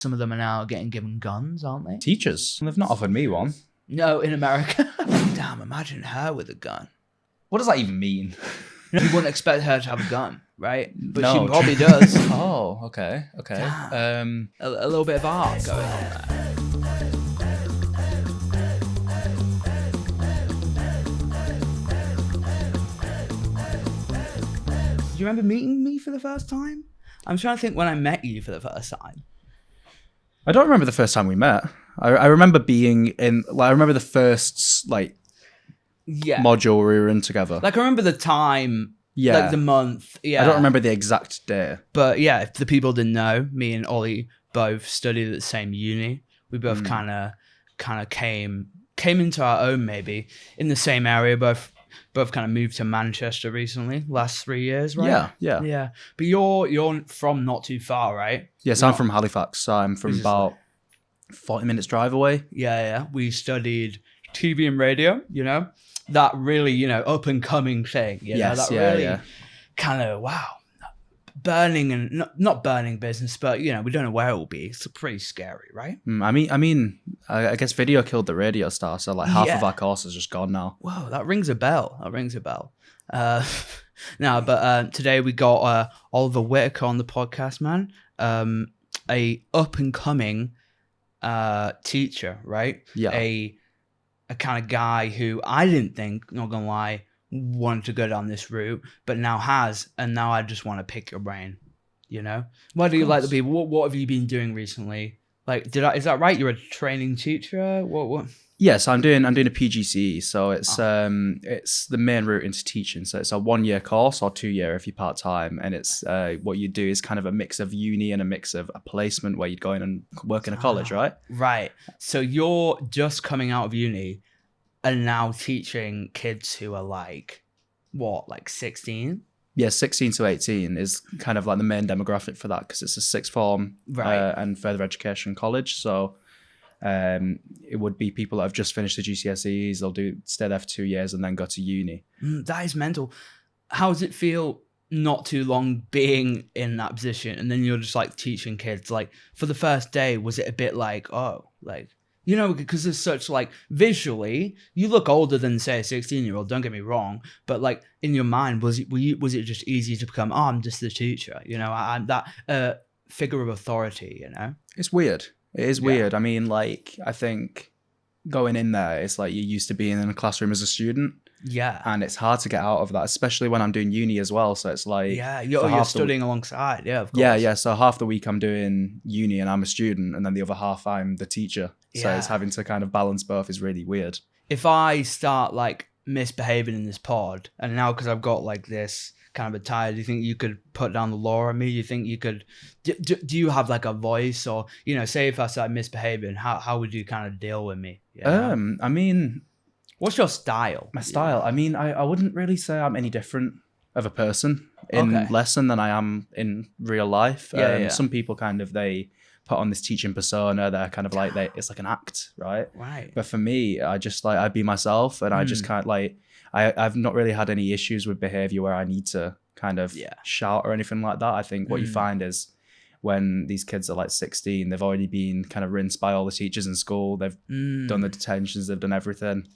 Some of them are now getting given guns, aren't they? Teachers. They've not offered me one. No, in America. Damn, imagine her with a gun. What does that even mean? You wouldn't expect her to have a gun, right? But No. she probably does. Oh, okay. Damn. A little bit of art going on there. Do you remember meeting me for the first time? I'm trying to think when I met you for the first time. I don't remember the first time we met. I remember being in, like, I remember the first, like, module we were in together. Like, I remember the time, like the month. Yeah. I don't remember the exact day. But yeah, if the people didn't know, me and Ollie both studied at the same uni. We both kind of came into our own, maybe in the same area. Both kind of moved to Manchester recently, last 3 years, right? Yeah. But you're from not too far, right? Yes, I'm from Halifax, so I'm from about 40 minutes drive away. Yeah. We studied TV and radio, that really, up and coming thing. Kind of, wow, burning and not burning business, but we don't know where it will be. It's pretty scary, right? I guess video killed the radio star, so like half of our course is just gone now. Whoa, that rings a bell. But today we got Oliver Whitaker on the podcast, man. A up and coming teacher, right? Yeah. A kind of guy who I didn't think, not gonna lie, wanted to go down this route, but now has, and now I just want to pick your brain. Why do you like the people? What have you been doing recently? Like, is that right? You're a training teacher. What? Yes, I'm doing a PGCE, so it's the main route into teaching. So it's a 1 year course or 2 year if you're part time, and it's what you do is kind of a mix of uni and a mix of a placement where you'd go in and work in a college, right? Right. So you're just coming out of uni and now teaching kids who are like 16? Yeah, 16 to 18 is kind of like the main demographic for that because it's a sixth form and further education college. So it would be people that have just finished the GCSEs. They'll stay there for 2 years and then go to uni. That is mental. How does it feel not too long being in that position and then you're just like teaching kids? Like for the first day, was it a bit like, because there's such like visually, you look older than say a 16-year-old. Don't get me wrong, but like in your mind, was it just easy to become? Oh, I'm just the teacher. I'm that figure of authority. It's weird. It is weird. I mean, like I think going in there, it's like you're used to being in a classroom as a student. Yeah, and it's hard to get out of that, especially when I'm doing uni as well. So it's like you're studying alongside. Yeah, of course. Yeah. So half the week I'm doing uni and I'm a student, and then the other half I'm the teacher. So it's having to kind of balance both is really weird. If I start like misbehaving in this pod, and now because I've got like this kind of attire, do you think you could put down the law on me? Do you think you could? Do you have like a voice, or say if I start misbehaving, how would you kind of deal with me? I mean. What's your style? My style? I mean, I wouldn't really say I'm any different of a person in lesson than I am in real life. Some people kind of, they put on this teaching persona. They're kind of like, it's like an act, right? Right. But for me, I just like, I'd be myself, and I just kind of like, I've not really had any issues with behavior where I need to kind of shout or anything like that. I think what you find is when these kids are like 16, they've already been kind of rinsed by all the teachers in school. They've done the detentions, they've done everything.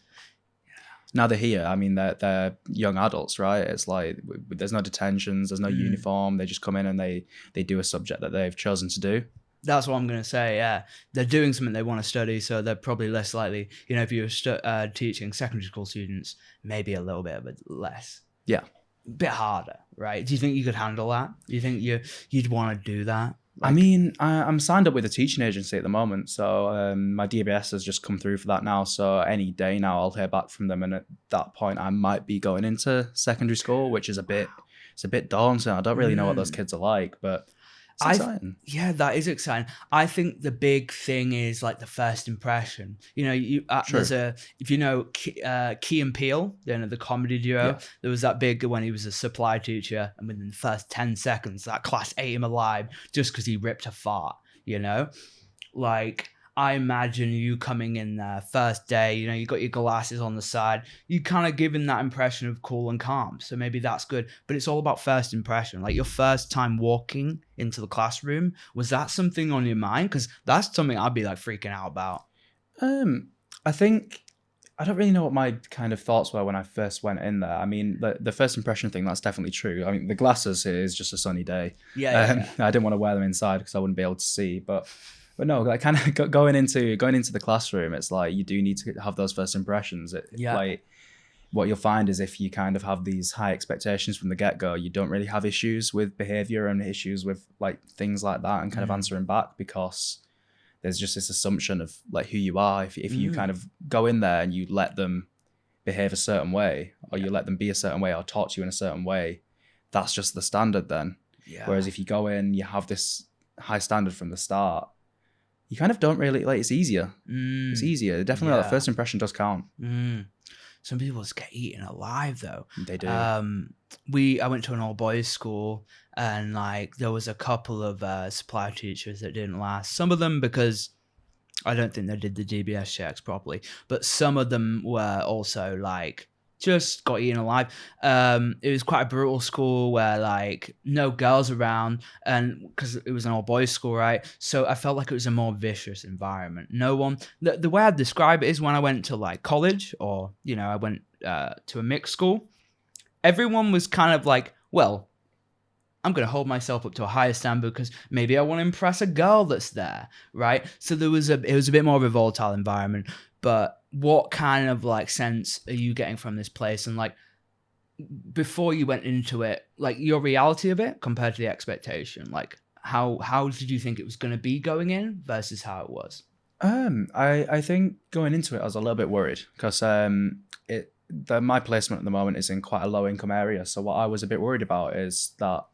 Now they're here. I mean, they're young adults, right? It's like there's no detentions, there's no uniform. They just come in and they do a subject that they've chosen to do. That's what I'm going to say, yeah. They're doing something they want to study, so they're probably less likely, if you were teaching secondary school students, maybe a little bit of it less. Yeah. A bit harder, right? Do you think you could handle that? Do you think you'd want to do that? I mean, I'm signed up with a teaching agency at the moment, so my DBS has just come through for that now. So any day now, I'll hear back from them, and at that point, I might be going into secondary school, which is a bit daunting. I don't really know what those kids are like, but it's exciting. Yeah, that is exciting. I think the big thing is like the first impression. There's if you know Key and Peele, the comedy duo, there was that big when he was a supply teacher, and within the first 10 seconds, that class ate him alive just because he ripped a fart. Like I imagine you coming in there first day, you know, you got your glasses on the side, you kind of giving that impression of cool and calm. So maybe that's good. But it's all about first impression. Like your first time walking into the classroom, was that something on your mind? Because that's something I'd be like freaking out about. I think I don't really know what my kind of thoughts were when I first went in there. I mean, the first impression thing, that's definitely true. I mean, the glasses is just a sunny day. Yeah. I didn't want to wear them inside because I wouldn't be able to see. But no, like kind of going into the classroom, it's like you do need to have those first impressions. Like what you'll find is if you kind of have these high expectations from the get-go, you don't really have issues with behavior and issues with like things like that and kind of answering back, because there's just this assumption of like who you are. If you kind of go in there and you let them behave a certain way, or you let them be a certain way, or talk to you in a certain way, that's just the standard then. Yeah. Whereas if you go in, you have this high standard from the start, you kind of don't really, like, it's easier. It's easier. Definitely that first impression does count. Some people just get eaten alive though. They do. I went to an all boys school, and like there was a couple of supply teachers that didn't last. Some of them because I don't think they did the DBS checks properly, but some of them were also like just got eaten alive. It was quite a brutal school where like no girls around, and because it was an all boys school, right? So I felt like it was a more vicious environment. No one. The way I'd describe it is when I went to like college, or you know, I went to a mixed school. Everyone was kind of like, well, I'm going to hold myself up to a higher standard because maybe I want to impress a girl that's there, right? So it was a bit more of a volatile environment. But what kind of like sense are you getting from this place? And like before you went into it, like your reality of it compared to the expectation, like how did you think it was going to be going in versus how it was? I think going into it, I was a little bit worried because my placement at the moment is in quite a low income area. So what I was a bit worried about is that,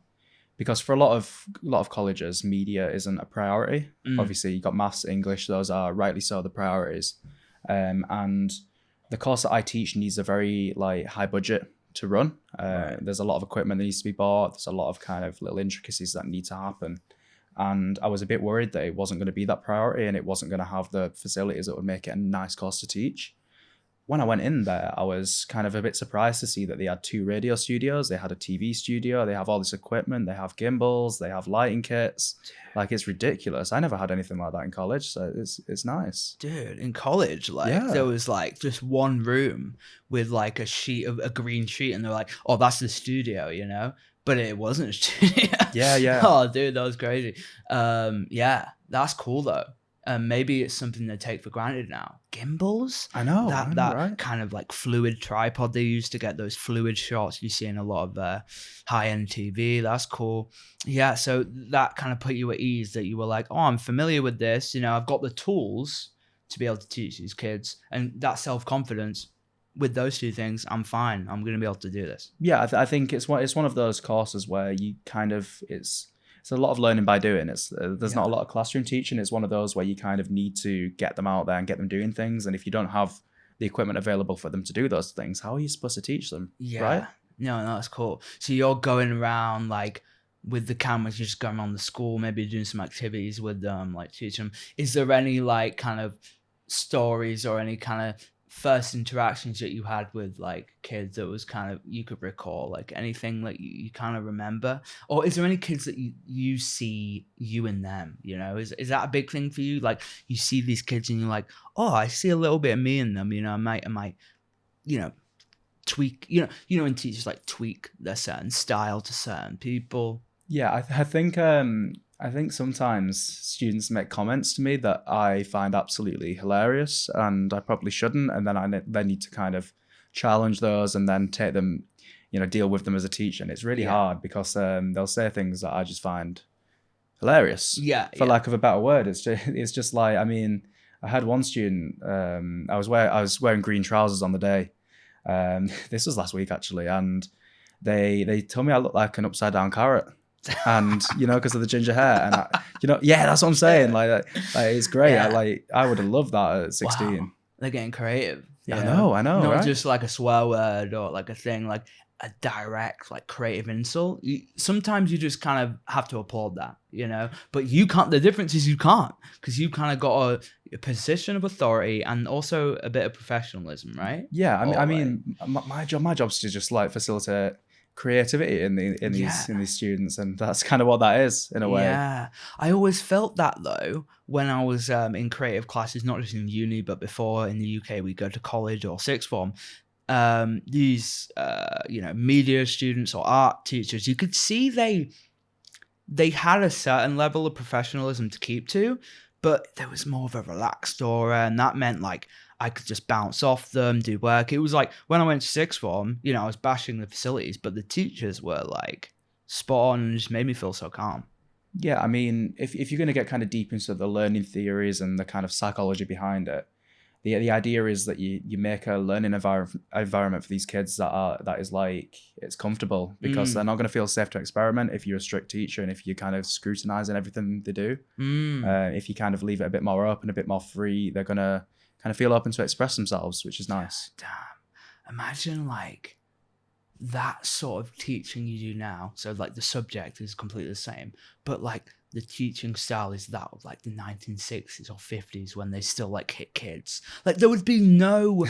because for a lot of colleges, media isn't a priority. Obviously, you've got maths, English; those are rightly so the priorities. And the course that I teach needs a very like high budget to run. Right. There's a lot of equipment that needs to be bought. There's a lot of kind of little intricacies that need to happen. And I was a bit worried that it wasn't going to be that priority, and it wasn't going to have the facilities that would make it a nice course to teach. When I went in there, I was kind of a bit surprised to see that they had 2 radio studios, they had a TV studio, they have all this equipment, they have gimbals, they have lighting kits. Like, it's ridiculous. I never had anything like that in college, so it's nice. Dude, in college, like there was like just one room with like a green sheet, and they're like, oh, that's the studio, you know? But it wasn't a studio. Yeah. Oh, dude, that was crazy. Yeah, that's cool though. Maybe it's something they take for granted now. Gimbals? I know, that right? Kind of like fluid tripod they used to get those fluid shots you see in a lot of high-end TV. That's cool. Yeah, so that kind of put you at ease that you were like, oh, I'm familiar with this. You know, I've got the tools to be able to teach these kids. And that self-confidence, with those 2 things, I'm fine. I'm going to be able to do this. Yeah, I think it's one of those courses where you kind of, it's a lot of learning by doing. There's not a lot of classroom teaching. It's one of those where you kind of need to get them out there and get them doing things. And if you don't have the equipment available for them to do those things, how are you supposed to teach them? Yeah. Right? No, that's cool. So you're going around like with the cameras, you're just going around the school, maybe doing some activities with them, like teaching them. Is there any like kind of stories or any kind of first interactions that you had with like kids that was kind of you could recall, like anything like you kind of remember? Or is there any kids that you see you in them, you know? Is that a big thing for you? Like you see these kids and you're like, oh, I see a little bit of me in them, you know? I might you know, tweak, you know when teachers like tweak their certain style to certain people. Yeah, I think sometimes students make comments to me that I find absolutely hilarious, and I probably shouldn't. And then I then need to kind of challenge those and then take them, you know, deal with them as a teacher. And it's really hard because they'll say things that I just find hilarious. For lack of a better word, it's just like, I mean, I had one student. I was wearing green trousers on the day. This was last week actually, and they told me I looked like an upside down carrot. And you know, because of the ginger hair, and that's what I'm saying. Like it's great. I would have loved that at 16. Wow. They're getting creative. I know. Not right? just like a swear word or like a thing. Like a direct like creative insult, sometimes you just kind of have to applaud that, you know. But you can't. The difference is you can't, because you kind of got a position of authority and also a bit of professionalism, right? Yeah, I mean, my job's to just like facilitate creativity in these students, and that's kind of what that is in a way. Yeah, I always felt that though when I was in creative classes, not just in uni but before. In the UK, we go to college or sixth form. These media students or art teachers, you could see they had a certain level of professionalism to keep to, but there was more of a relaxed aura, and that meant like I could just bounce off them, do work. It was like when I went to sixth form, you know, I was bashing the facilities, but the teachers were like spot on and just made me feel so calm. Yeah, I mean, if you're going to get kind of deep into the learning theories and the kind of psychology behind it, the idea is that you make a learning environment for these kids that is like, it's comfortable, because they're not going to feel safe to experiment if you're a strict teacher and if you're kind of scrutinizing everything they do. If you kind of leave it a bit more open, a bit more free, they're going to kind of feel open to express themselves, which is nice. Damn. Imagine like that sort of teaching you do now. So like the subject is completely the same, but like the teaching style is that of like the 1960s or 50s when they still like hit kids. Like there'd be no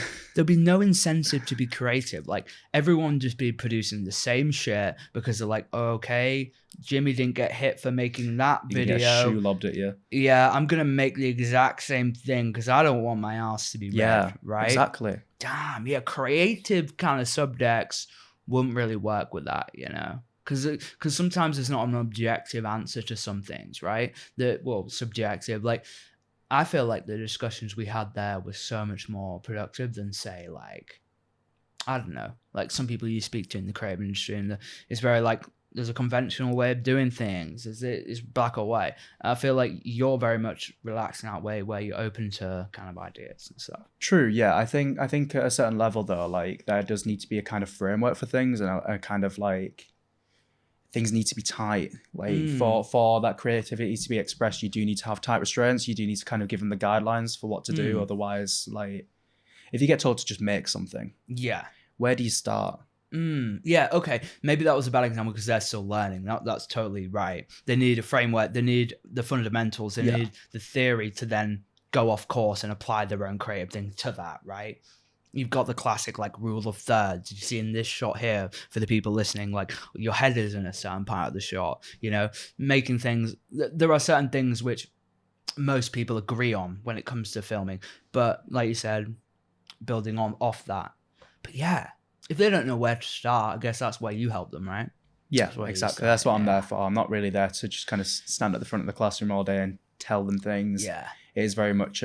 incentive to be creative. Like everyone just be producing the same shit because they're like, oh, okay, Jimmy didn't get hit for making that video. Get shoe lobbed at you. Yeah, I'm gonna make the exact same thing because I don't want my ass to be red, right? Exactly. Damn, yeah, creative kind of subjects wouldn't really work with that, you know. Because sometimes there's not an objective answer to some things, right? Subjective. Like, I feel like the discussions we had there were so much more productive than, say, like, I don't know, like some people you speak to in the creative industry, and it's very like, there's a conventional way of doing things. It's black or white. I feel like you're very much relaxed in that way, where you're open to kind of ideas and stuff. True, yeah. I think at a certain level, though, like there does need to be a kind of framework for things, and a kind of like, things need to be tight. Like for that creativity to be expressed, you do need to have tight restraints. You do need to kind of give them the guidelines for what to do. Otherwise, like if you get told to just make something, yeah, where do you start? Yeah, okay. Maybe that was a bad example because they're still learning. That's totally right. They need a framework. They need the fundamentals. They need the theory to then go off course and apply their own creative thing to that, right? You've got the classic like rule of thirds. You see in this shot here, for the people listening, like your head is in a certain part of the shot, you know, making things. There are certain things which most people agree on when it comes to filming, but like you said, building off that. But yeah, if they don't know where to start, I guess that's where you help them, right? Yeah, exactly. That's what I'm there for. I'm not really there to just kind of stand at the front of the classroom all day and tell them things. Yeah. It is very much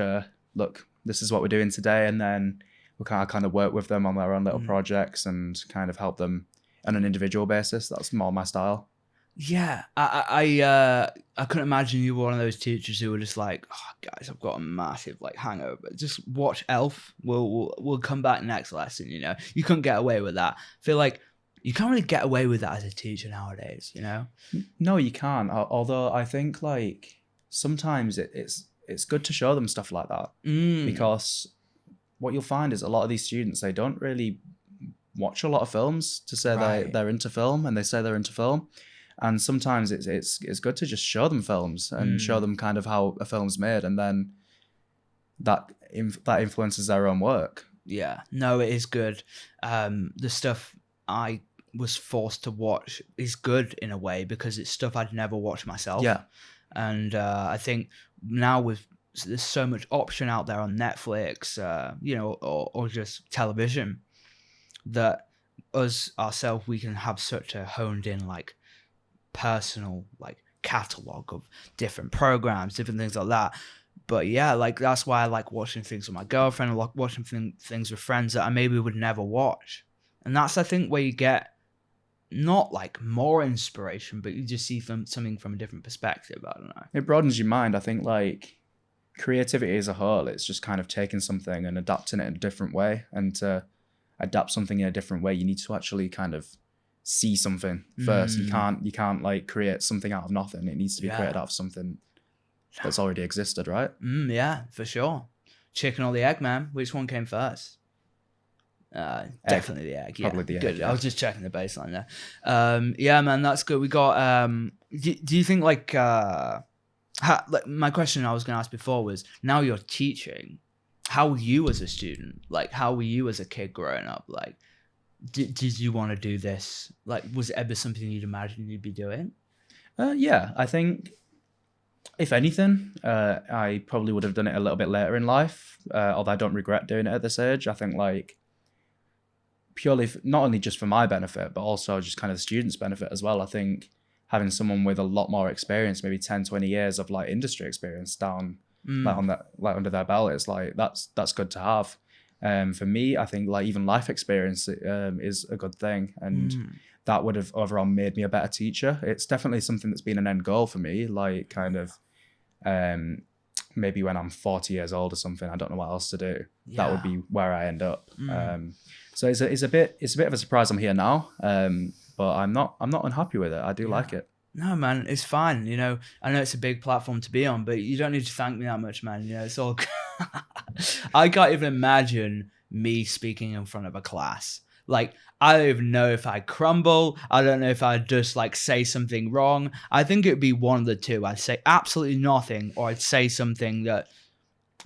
look, this is what we're doing today, and then we'll kind of work with them on their own little projects and kind of help them on an individual basis. That's more my style. Yeah, I couldn't imagine you were one of those teachers who were just like, oh, guys, I've got a massive like hangover. Just watch Elf. We'll come back next lesson. You know, you couldn't get away with that. I feel like you can't really get away with that as a teacher nowadays. You know? No, you can't. Although I think like sometimes it's good to show them stuff like that because what you'll find is a lot of these students, they don't really watch a lot of films to say they're into film, and they say they're into film. And sometimes it's good to just show them films and show them kind of how a film's made, and then that influences their own work. Yeah, no, it is good. The stuff I was forced to watch is good in a way because it's stuff I'd never watched myself. Yeah. And I think now there's so much option out there on Netflix, you know, or just television, that ourselves, we can have such a honed in like personal like catalog of different programs, different things like that. But yeah, like that's why I like watching things with my girlfriend. I like watching things with friends that I maybe would never watch. And that's, I think, where you get not like more inspiration, but you just see something from a different perspective. I don't know. It broadens your mind. I think like creativity as a whole, it's just kind of taking something and adapting it in a different way. And to adapt something in a different way, you need to actually kind of see something first. You can't like create something out of nothing. It needs to be created out of something that's already existed, right? Yeah, for sure. Chicken or the egg, man. Which one came first? Definitely the egg. Yeah, probably the good. egg, yeah. I was just checking the baseline there. Yeah, man, that's good. We got. Do you think like my question I was going to ask before was, now you're teaching, how were you as a student? Like, how were you as a kid growing up? Like, did you want to do this? Like, was it ever something you'd imagine you'd be doing? Yeah, I think if anything, I probably would have done it a little bit later in life, although I don't regret doing it at this age. I think like purely not only just for my benefit, but also just kind of the students' benefit as well. I think having someone with a lot more experience, maybe 10, 20 years of like industry experience down like on that, like under their belt, is like that's good to have. For me, I think like even life experience is a good thing, and that would have overall made me a better teacher. It's definitely something that's been an end goal for me, like kind of maybe when I'm 40 years old or something, I don't know what else to do. Yeah. That would be where I end up. So it's a bit of a surprise I'm here now, but I'm not unhappy with it. I do like it. No, man, it's fine. You know, I know it's a big platform to be on, but you don't need to thank me that much, man. You know, it's all. I can't even imagine me speaking in front of a class. Like, I don't even know if I'd crumble. I don't know if I'd just like say something wrong. I think it'd be one of the two. I'd say absolutely nothing, or I'd say something that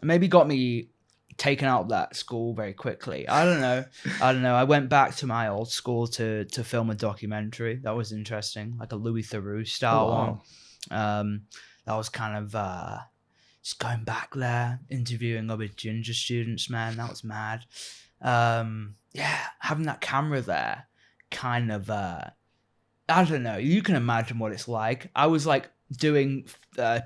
maybe got me taken out of that school very quickly. I don't know. I went back to my old school to film a documentary. That was interesting, like a Louis Theroux style one. That was kind of just going back there, interviewing other ginger students, man. That was mad. Yeah, having that camera there, kind of, I don't know. You can imagine what it's like. I was like doing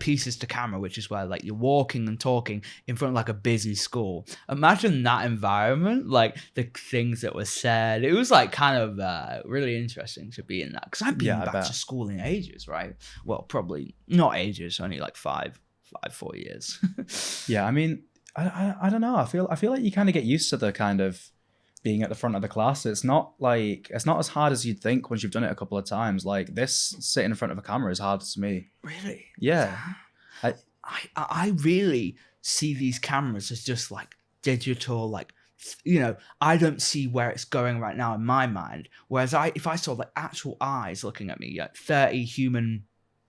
pieces to camera, which is where like you're walking and talking in front of like a busy school. Imagine that environment, like the things that were said. It was like kind of really interesting to be in that, because I've been back to school in ages, right? Well, probably not ages, only like 4 years. Yeah, I mean, I don't know. I feel like you kind of get used to the kind of being at the front of the class. It's not as hard as you'd think once you've done it a couple of times. Like this, sitting in front of a camera is hard to me. Really? Yeah. I really see these cameras as just like digital, like, you know, I don't see where it's going right now in my mind. Whereas if I saw like actual eyes looking at me, like 30 human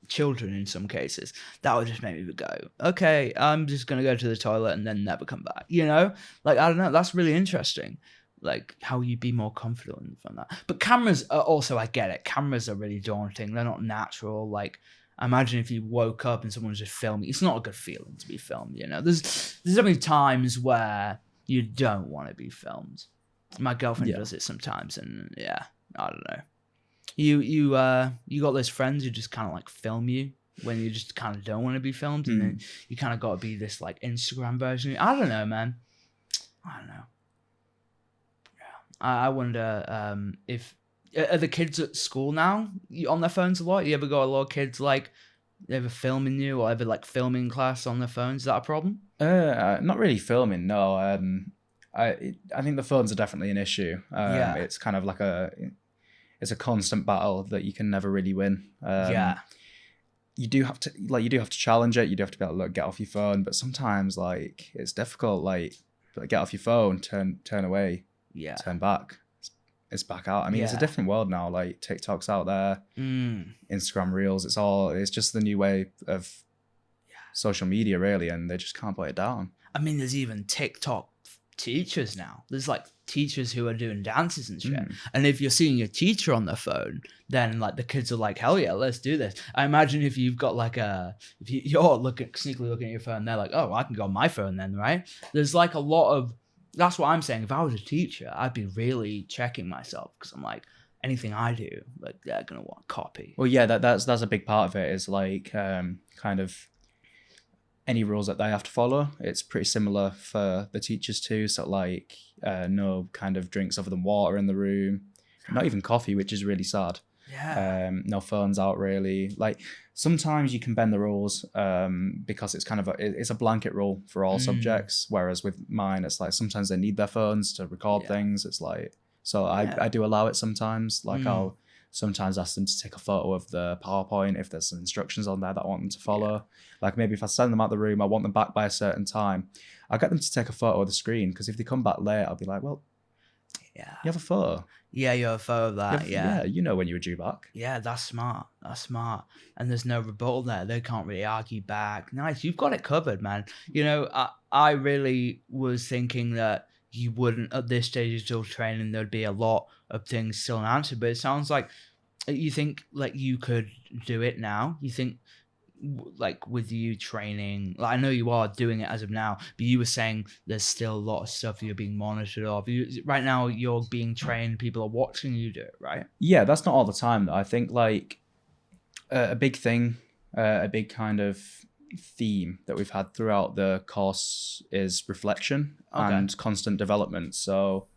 children in some cases, that would just make me go, okay, I'm just going to go to the toilet and then never come back. You know, like, I don't know. That's really interesting. Like how you be more confident from that. But cameras are also, I get it. Cameras are really daunting. They're not natural. Like, imagine if you woke up and someone was just filming. It's not a good feeling to be filmed, you know. There's definitely times where you don't want to be filmed. My girlfriend does it sometimes, and yeah, I don't know. You got those friends who just kind of like film you when you just kind of don't want to be filmed, and then you kind of got to be this like Instagram version. I don't know, man. I don't know. I wonder if are the kids at school now on their phones a lot? You ever got a lot of kids like ever filming you, or ever like filming class on their phones? Is that a problem? Not really filming. No. I think the phones are definitely an issue. It's kind of like it's a constant battle that you can never really win. You do have to challenge it. You do have to be able to look, get off your phone, but sometimes like it's difficult. Like get off your phone, turn away. Yeah. Turn back. It's back out. I mean, it's a different world now. Like TikTok's out there, Instagram Reels. It's just the new way of social media, really, and they just can't put it down. I mean, there's even TikTok teachers now. There's like teachers who are doing dances and shit. And if you're seeing your teacher on their phone, then like the kids are like, hell yeah, let's do this. I imagine if you've got like if you're sneakily looking at your phone, they're like, oh, I can go on my phone then, right? There's like a lot of. That's what I'm saying. If I was a teacher, I'd be really checking myself, because I'm like, anything I do, like they're gonna want to copy. Well, yeah, that's a big part of it. Is like kind of any rules that they have to follow. It's pretty similar for the teachers too. So like no kind of drinks other than water in the room, not even coffee, which is really sad. Yeah. No phones out really. Like sometimes you can bend the rules because it's kind of it's a blanket rule for all subjects. Whereas with mine, it's like sometimes they need their phones to record things. It's like, so I do allow it sometimes. Like I'll sometimes ask them to take a photo of the PowerPoint if there's some instructions on there that I want them to follow. Yeah. Like maybe if I send them out the room, I want them back by a certain time. I'll get them to take a photo of the screen, because if they come back late, I'll be like, well, Yeah. You have a photo. Yeah, you have a photo of that. Yeah. You know when you were due back. Yeah, that's smart. That's smart. And there's no rebuttal there. They can't really argue back. Nice. You've got it covered, man. You know, I really was thinking that you wouldn't, at this stage of still training, there'd be a lot of things still unanswered. But it sounds like you think like you could do it now. You think like with you training, like I know you are doing it as of now, but you were saying there's still a lot of stuff you're being monitored of. Right now you're being trained, people are watching you do it, right? Yeah, that's not all the time though. I think like a big thing, a big kind of theme that we've had throughout the course is reflection and constant development. So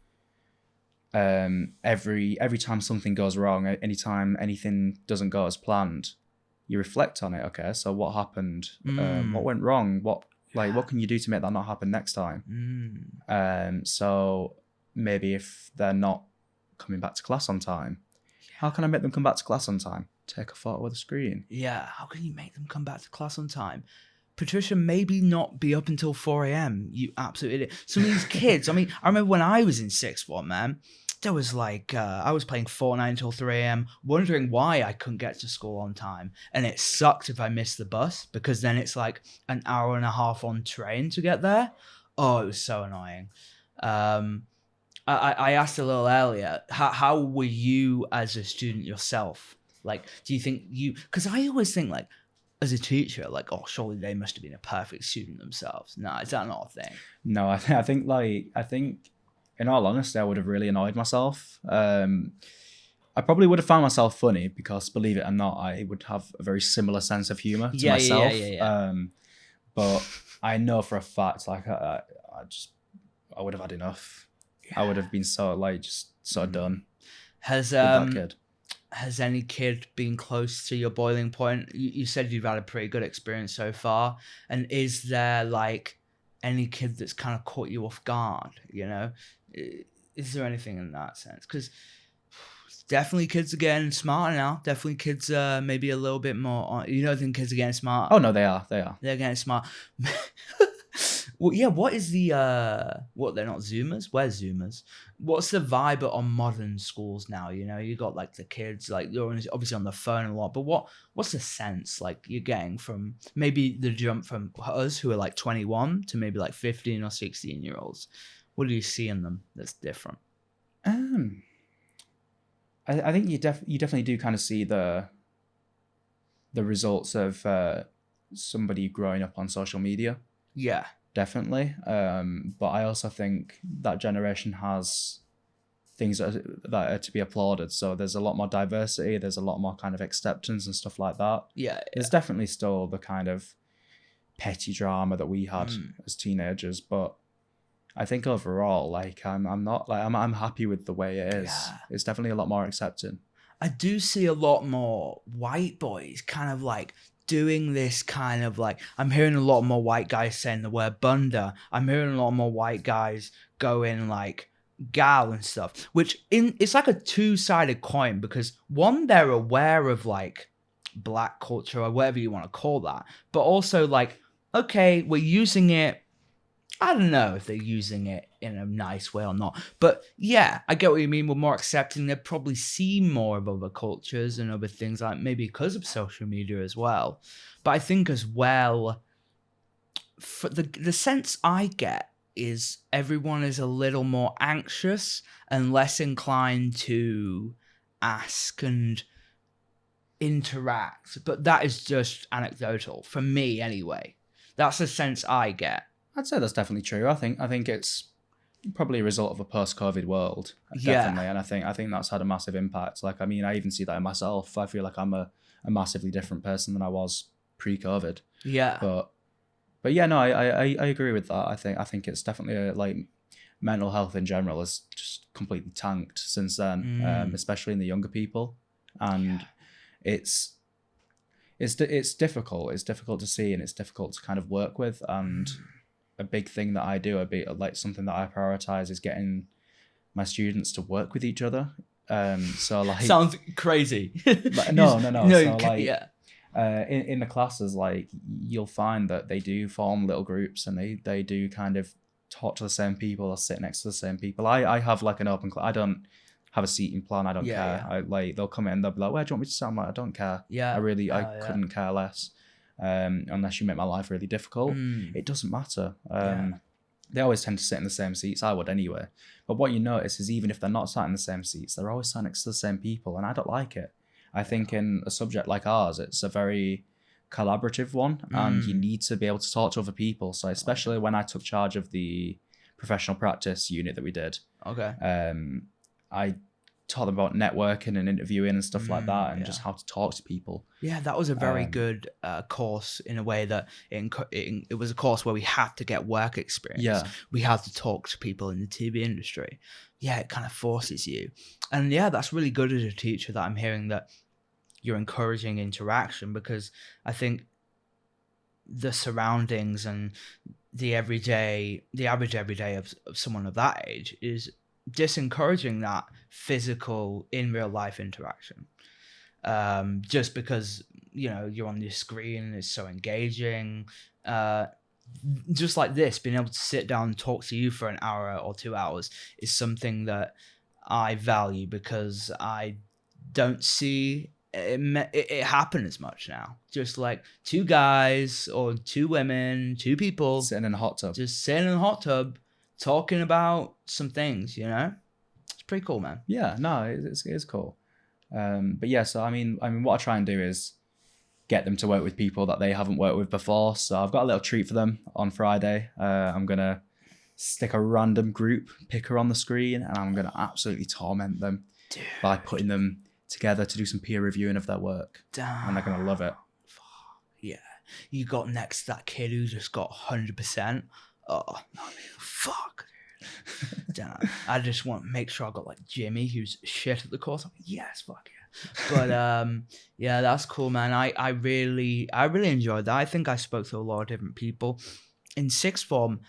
every time something goes wrong, anytime anything doesn't go as planned, you reflect on it. Okay, so what happened? What went wrong? What can you do to make that not happen next time? So maybe if they're not coming back to class on time, how can I make them come back to class on time? Take a photo with a screen. Yeah, how can you make them come back to class on time? Patricia, maybe not be up until 4 a.m. You absolute idiot. Some of these kids, I mean, I remember when I was in sixth form, man, there was like, I was playing Fortnite until 3 a.m., wondering why I couldn't get to school on time. And it sucked if I missed the bus, because then it's like an hour and a half on train to get there. Oh, it was so annoying. I asked a little earlier, how were you as a student yourself? Like, do you think because I always think like, as a teacher, like, oh, surely they must have been a perfect student themselves. No, is that not a thing? No, I think in all honesty, I would have really annoyed myself. I probably would have found myself funny because, believe it or not, I would have a very similar sense of humor to myself. Yeah. But I know for a fact, like, I would have had enough. Yeah. I would have been so done. Has that kid. Has any kid been close to your boiling point? You said you've had a pretty good experience so far. And is there like any kid that's kind of caught you off guard, you know? Is there anything in that sense? Because definitely kids are getting smarter now. Definitely kids maybe a little bit more. You don't think kids are getting smart? Oh, no, they are. They're getting smart. Well, yeah, what is the, they're not Zoomers? Where's Zoomers? What's the vibe on modern schools now? You know, you got like the kids, like you're obviously on the phone a lot, but what's the sense like you're getting from maybe the jump from us who are like 21 to maybe like 15 or 16 year olds? What do you see in them that's different? I think you definitely do kind of see the results of somebody growing up on social media. Yeah. Definitely. But I also think that generation has things that are to be applauded. So there's a lot more diversity. There's a lot more kind of acceptance and stuff like that. Yeah. There's definitely still the kind of petty drama that we had as teenagers. But I think overall, like I'm not like I'm happy with the way it is. Yeah. It's definitely a lot more accepting. I do see a lot more white boys kind of like doing this kind of like, I'm hearing a lot more white guys saying the word bunda. I'm hearing a lot more white guys going like gal and stuff, which it's like a two-sided coin, because one, they're aware of like black culture or whatever you want to call that, but also like, okay, we're using it. I don't know if they're using it in a nice way or not, but yeah, I get what you mean. We're more accepting. They probably see more of other cultures and other things, like maybe because of social media as well. But I think as well, for the sense I get is everyone is a little more anxious and less inclined to ask and interact. But that is just anecdotal for me anyway. That's the sense I get. I'd say that's definitely true. I think it's probably a result of a post-COVID world, definitely, and I think that's had a massive impact. Like, I mean, I even see that in myself. I feel like I'm a massively different person than I was pre-COVID. Yeah. But yeah, no, I agree with that. I think it's definitely like mental health in general has just completely tanked since then, especially in the younger people, and it's difficult. It's difficult to see, and it's difficult to kind of work with, and a big thing that I do, something that I prioritize is getting my students to work with each other. So like sounds crazy. No. So like, in the classes, like you'll find that they do form little groups, and they do kind of talk to the same people or sit next to the same people. I have like an open class. I don't have a seating plan. I don't care. I like, they'll come in and they'll be like, where do you want me to sit? I'm like, I don't care. I couldn't care less. Unless you make my life really difficult. It doesn't matter. They always tend to sit in the same seats. I would anyway. But what you notice is even if they're not sat in the same seats, they're always sat next to the same people, and I don't like it. I think in a subject like ours, it's a very collaborative one, and you need to be able to talk to other people. So especially when I took charge of the professional practice unit that we did, I taught them about networking and interviewing and stuff like that, and just how to talk to people. Yeah, that was a very good course in a way that it was a course where we had to get work experience. Yeah. We had to talk to people in the TV industry. Yeah, it kind of forces you. And yeah, that's really good as a teacher that I'm hearing that you're encouraging interaction, because I think the surroundings and the average everyday of someone of that age is disencouraging that physical in real life interaction, just because you're on your screen and it's so engaging. Just like this, being able to sit down and talk to you for an hour or 2 hours is something that I value, because I don't see it happen as much now. Just like two guys or two women, two people sitting in a hot tub, just sitting in a hot tub talking about some things, it's pretty cool, man. Yeah, no, it's cool. But yeah, so I mean, what I try and do is get them to work with people that they haven't worked with before. So I've got a little treat for them on Friday. I'm gonna stick a random group picker on the screen, and I'm gonna absolutely torment them by putting them together to do some peer reviewing of their work. And they're gonna love it. Yeah, you got next to that kid who just got 100%. Oh, fuck. Damn. I just want to make sure I got like Jimmy, who's shit at the course. I'm like, yes, fuck yeah. But yeah, that's cool, man. I really enjoyed that. I think I spoke to a lot of different people. In sixth form,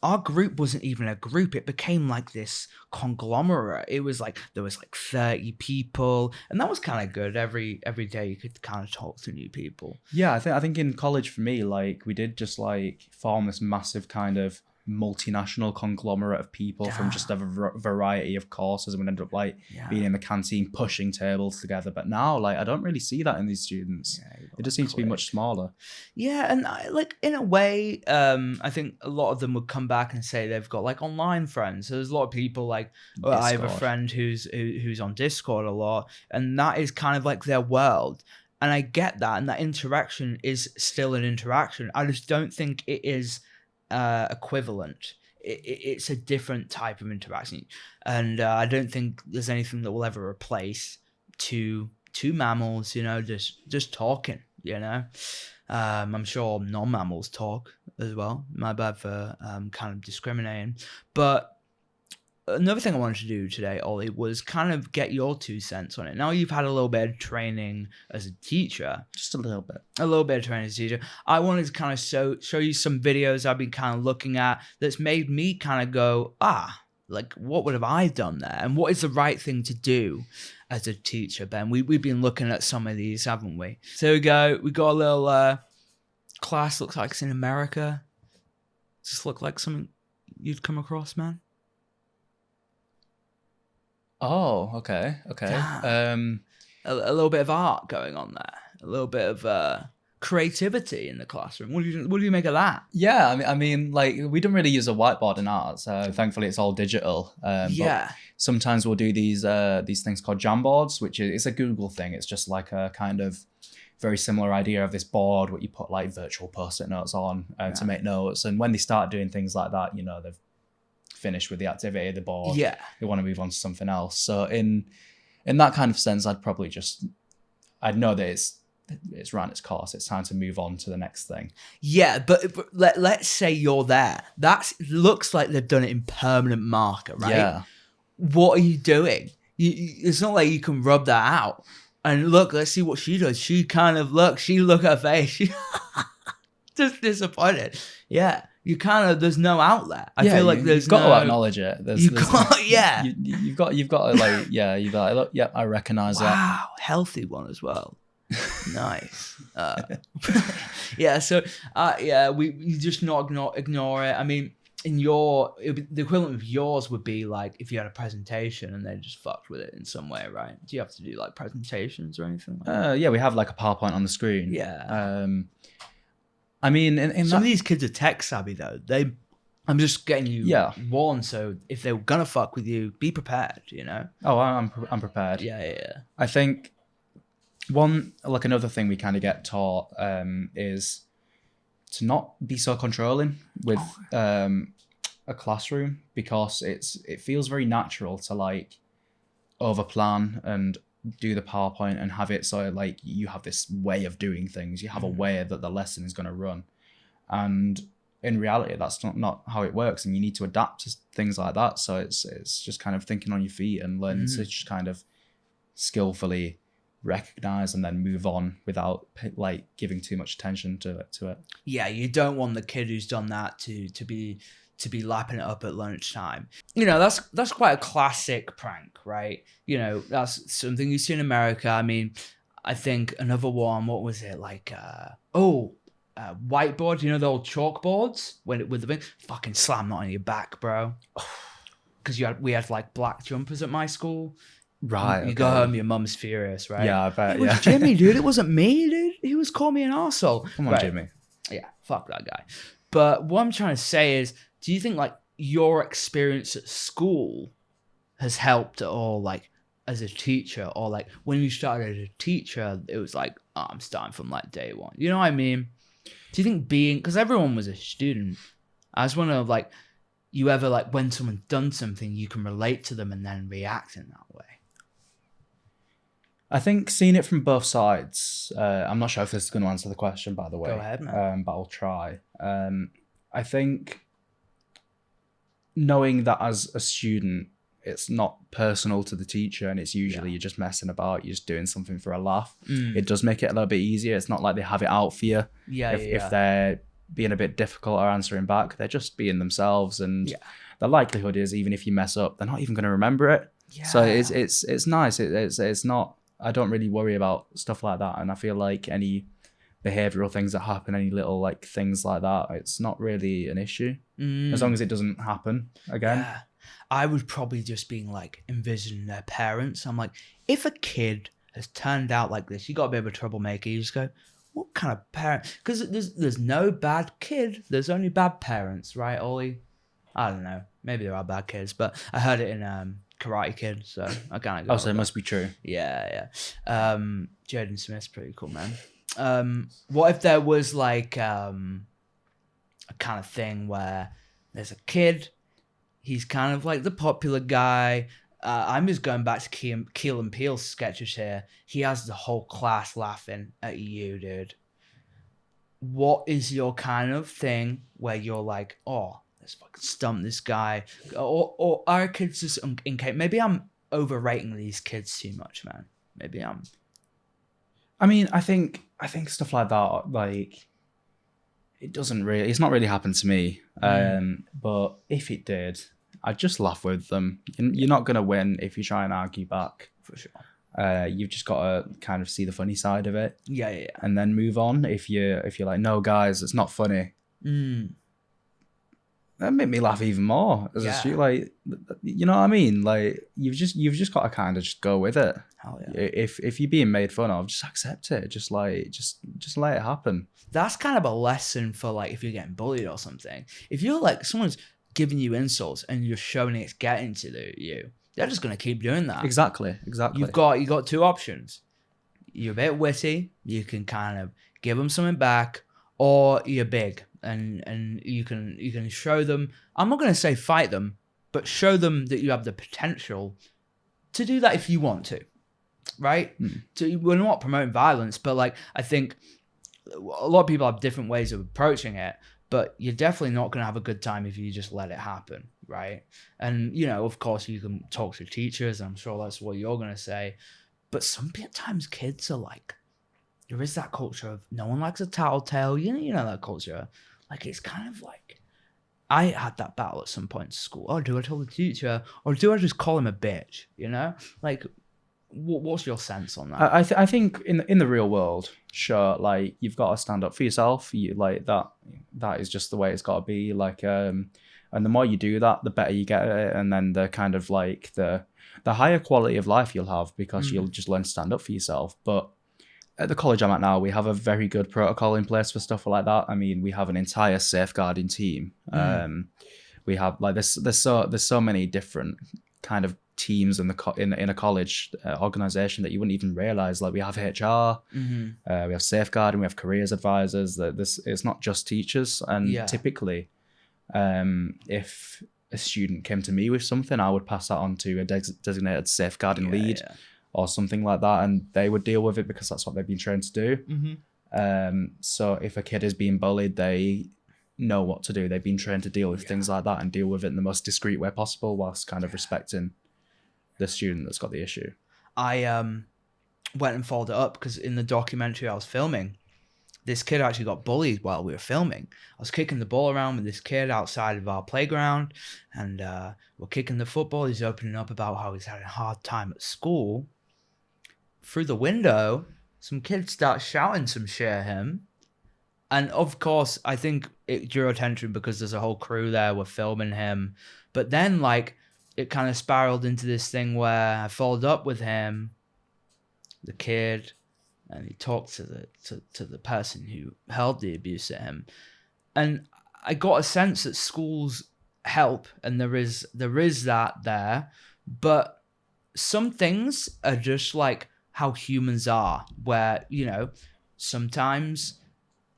our group wasn't even a group. It became like this conglomerate. It was like there was like 30 people, and that was kind of good. Every day you could kind of talk to new people. Yeah, I think in college for me, like we did just like form this massive kind of multinational conglomerate of people from just a variety of courses, and we ended up like being in the canteen pushing tables together. But now, like, I don't really see that in these students. It just seems to be much smaller. Yeah, and like in a way, I think a lot of them would come back and say they've got like online friends. So there's a lot of people like, well, I have a friend who's on Discord a lot, and that is kind of like their world. And I get that, and that interaction is still an interaction. I just don't think it is equivalent. It's a different type of interaction, and I don't think there's anything that will ever replace two mammals, just talking. I'm sure non-mammals talk as well. My bad for kind of discriminating, but another thing I wanted to do today, Ollie, was kind of get your 2 cents on it. Now you've had a little bit of training as a teacher. Just a little bit. A little bit of training as a teacher. I wanted to kind of show you some videos I've been kind of looking at that's made me kind of go, like, what would have I done there? And what is the right thing to do as a teacher, Ben? We've been looking at some of these, haven't we? So we got a little class, looks like it's in America. Does this look like something you'd come across, man? Oh, okay. A little bit of art going on there. A little bit of creativity in the classroom. What do you make of that? Yeah, I mean, like we don't really use a whiteboard in art, so thankfully it's all digital. But sometimes we'll do these things called Jamboards, which is a Google thing. It's just like a kind of very similar idea of this board where you put like virtual post-it notes on to make notes. And when they start doing things like that, they've finished with the activity of the board. Yeah, they want to move on to something else. So in that kind of sense, I'd know that it's run its course. It's time to move on to the next thing. Yeah, but let's say you're there. That looks like they've done it in permanent marker, right? Yeah. What are you doing? It's not like you can rub that out. And look, let's see what she does. She kind of look at her face. She just disappointed. Yeah. You kind of, there's no outlet. I feel like you've got to acknowledge it. You've got to like, you've got to look, yeah, I recognize that. Wow, healthy one as well. Nice. Yeah, so, you just not ignore it. I mean, the equivalent of yours would be like if you had a presentation and they just fucked with it in some way, right? Do you have to do like presentations or anything like that? Yeah, we have like a PowerPoint on the screen. Yeah. I mean, in some of these kids are tech savvy though. I'm just getting you warned. So if they're gonna fuck with you, be prepared. You know. Oh, I'm prepared. Yeah. I think another thing we kind of get taught is to not be so controlling with a classroom, because it feels very natural to like overplan and do the PowerPoint and have it so like you have this way of doing things. You have a way that the lesson is going to run, and in reality that's not how it works, and you need to adapt to things like that. So it's just kind of thinking on your feet and learning to just kind of skillfully recognize and then move on without like giving too much attention to it. Yeah, you don't want the kid who's done that to be lapping it up at lunchtime. You know, that's quite a classic prank, right? You know, that's something you see in America. I mean, I think another one, what was it, like whiteboard, you know, the old chalkboards with the thing, fucking slam that on your back, bro. Because we had like black jumpers at my school. Right. You go home, your mum's furious, right? Yeah, I bet. It was Jimmy, dude. It wasn't me, dude. He was calling me an arsehole. Come on, Jimmy. Yeah, fuck that guy. But what I'm trying to say is, do you think like your experience at school has helped at all, like as a teacher, or like when you started as a teacher, it was like, oh, I'm starting from like day one. You know what I mean? Do you think because everyone was a student, I just want to like, you ever like when someone's done something, you can relate to them and then react in that way? I think seeing it from both sides. I'm not sure if this is going to answer the question, by the way. Go ahead, man. But I'll try. I think knowing that as a student, it's not personal to the teacher, and it's usually you're just messing about, you're just doing something for a laugh. It does make it a little bit easier. It's not like they have it out for you. If they're being a bit difficult or answering back, they're just being themselves, and the likelihood is even if you mess up, they're not even going to remember it. So it's nice. It's not. I don't really worry about stuff like that, and I feel like any behavioral things that happen, any little like things like that, it's not really an issue as long as it doesn't happen again. Yeah. I would probably just being like envisioning their parents. I'm like, if a kid has turned out like this, you got a bit of a troublemaker. You just go, what kind of parent? Because there's no bad kid. There's only bad parents, right, Ollie? I don't know. Maybe there are bad kids, but I heard it in Karate Kid, so I kind of. So it must be true. Yeah. Jaden Smith's pretty cool, man. What if there was like a kind of thing where there's a kid, he's kind of like the popular guy. I'm just going back to Keel and Peele's sketches here. He has the whole class laughing at you, dude. What is your kind of thing where you're like, oh, let's fucking stump this guy? Or are kids just incapable? Maybe I'm overrating these kids too much, man. Maybe I'm. I mean, I think stuff like that, like, it's not really happened to me. But if it did, I'd just laugh with them. You're not going to win if you try and argue back. For sure. You've just got to kind of see the funny side of it. Yeah. And then move on. If you're like, no, guys, it's not funny. That made me laugh even more as a student. Like, you know what I mean? Like, you've just got to kind of just go with it. Hell yeah. If you're being made fun of, just accept it. Just let it happen. That's kind of a lesson for like if you're getting bullied or something. If you're like someone's giving you insults and you're showing it's getting to you, they're just gonna keep doing that. Exactly. You got two options. You're a bit witty, you can kind of give them something back, or you're big and you can show them. I'm not gonna say fight them, but show them that you have the potential to do that if you want to, right? We're not promoting violence, but like I think a lot of people have different ways of approaching it. But you're definitely not going to have a good time if you just let it happen, right? And, you know, of course, you can talk to teachers. I'm sure that's what you're going to say. But sometimes kids are like, there is that culture of no one likes a tattletale. You know that culture. Like, it's kind of like, I had that battle at some point in school. Oh, do I tell the teacher? Or do I just call him a bitch? You know? Like, what's your sense on that? I think in the real world, sure, like you've got to stand up for yourself. You like that is just the way it's got to be. Like, and the more you do that, the better you get at it, and then the kind of like the higher quality of life you'll have because you'll just learn to stand up for yourself. But at the college I'm at now, we have a very good protocol in place for stuff like that. I mean, we have an entire safeguarding team. We have like there's so many different kind of teams in a college organization that you wouldn't even realize. Like we have HR, we have safeguarding, we have careers advisors. That it's not just teachers. And typically, if a student came to me with something, I would pass that on to a designated safeguarding lead or something like that, and they would deal with it because that's what they've been trained to do. So if a kid is being bullied, they know what to do. They've been trained to deal with things like that and deal with it in the most discreet way possible whilst kind of respecting the student that's got the issue. I went and followed it up because in the documentary I was filming, this kid actually got bullied while we were filming. I was kicking the ball around with this kid outside of our playground, and we're kicking the football. He's opening up about how he's having a hard time at school. Through the window, some kids start shouting some shit at him. And of course, I think it drew attention because there's a whole crew there. We're filming him. But then, like, it kind of spiraled into this thing where I followed up with him, the kid, and he talked to the person who held the abuse at him. And I got a sense that schools help, and there is that there. But some things are just like how humans are, where, you know, sometimes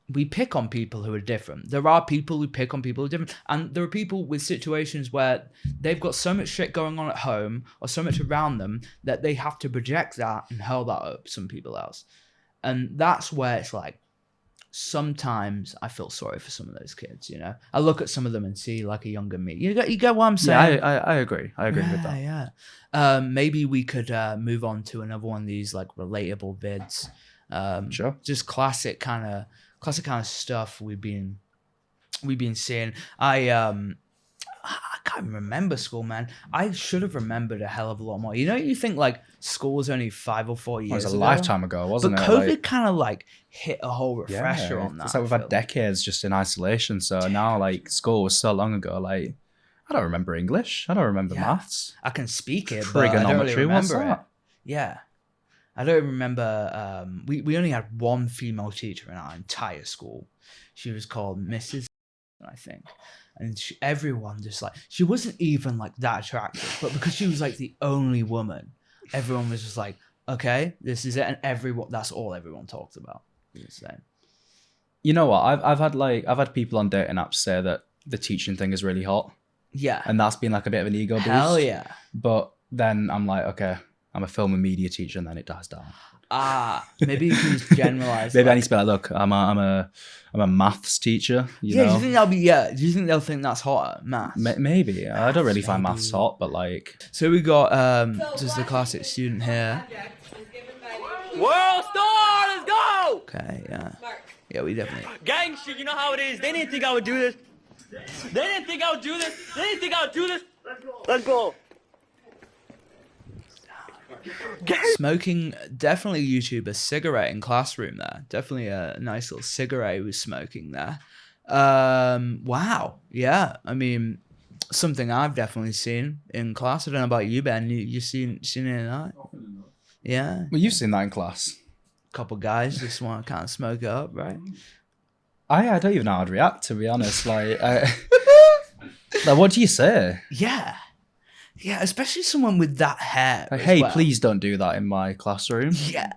we pick on people who are different. There are people who pick on people who are different. And there are people with situations where they've got so much shit going on at home or so much around them that they have to project that and hurl that at some people else. And that's where it's like, sometimes I feel sorry for some of those kids, you know? I look at some of them and see like a younger me. You get what I'm saying? Yeah, I agree. I agree with that. Yeah. Maybe we could move on to another one of these like relatable vids. Sure. Just classic kind of stuff we've been seeing. I can't remember school, man. I should have remembered a hell of a lot more. You know, you think like school was only 5 or 4 years ago. It was a lifetime ago, wasn't it? But COVID kind of like hit a whole refresher on that. It's like we've had decades just in isolation. So now like school was so long ago. Like I don't remember English. I don't remember maths. I can speak it, but I don't really remember it. Yeah. I don't remember. We only had one female teacher in our entire school. She was called Mrs. I think. And everyone just like, she wasn't even like that attractive, but because she was like the only woman, everyone was just like, okay, this is it. And that's all everyone talked about. You know what? I've had people on dating apps say that the teaching thing is really hot. Yeah. And that's been like a bit of an ego boost. Hell yeah. But then I'm like, okay, I'm a film and media teacher, and then it dies down. Maybe you can just generalize. Maybe I need to be like, look, I'm a maths teacher. You know? Do you think that'll be? Yeah. Do you think they'll think that's hotter, maths? Maybe. I don't really find maths hot, but like. So we got just the classic student here. World Star, let's go. Okay. Yeah. Yeah, we definitely. Gang shit, you know how it is. They didn't think I would do this. They didn't think I would do this. Let's go. Smoking, definitely YouTube, a cigarette in classroom there. Definitely a nice little cigarette he was smoking there. Wow. Yeah. I mean, something I've definitely seen in class. I don't know about you, Ben. You seen any of that? Yeah. Well, you've seen that in class. Couple guys just want to kind of smoke it up, right? I don't even know how to react, to be honest. Like, like, what do you say? Yeah. Yeah, especially someone with that hair. Like, hey, please don't do that in my classroom. Yeah.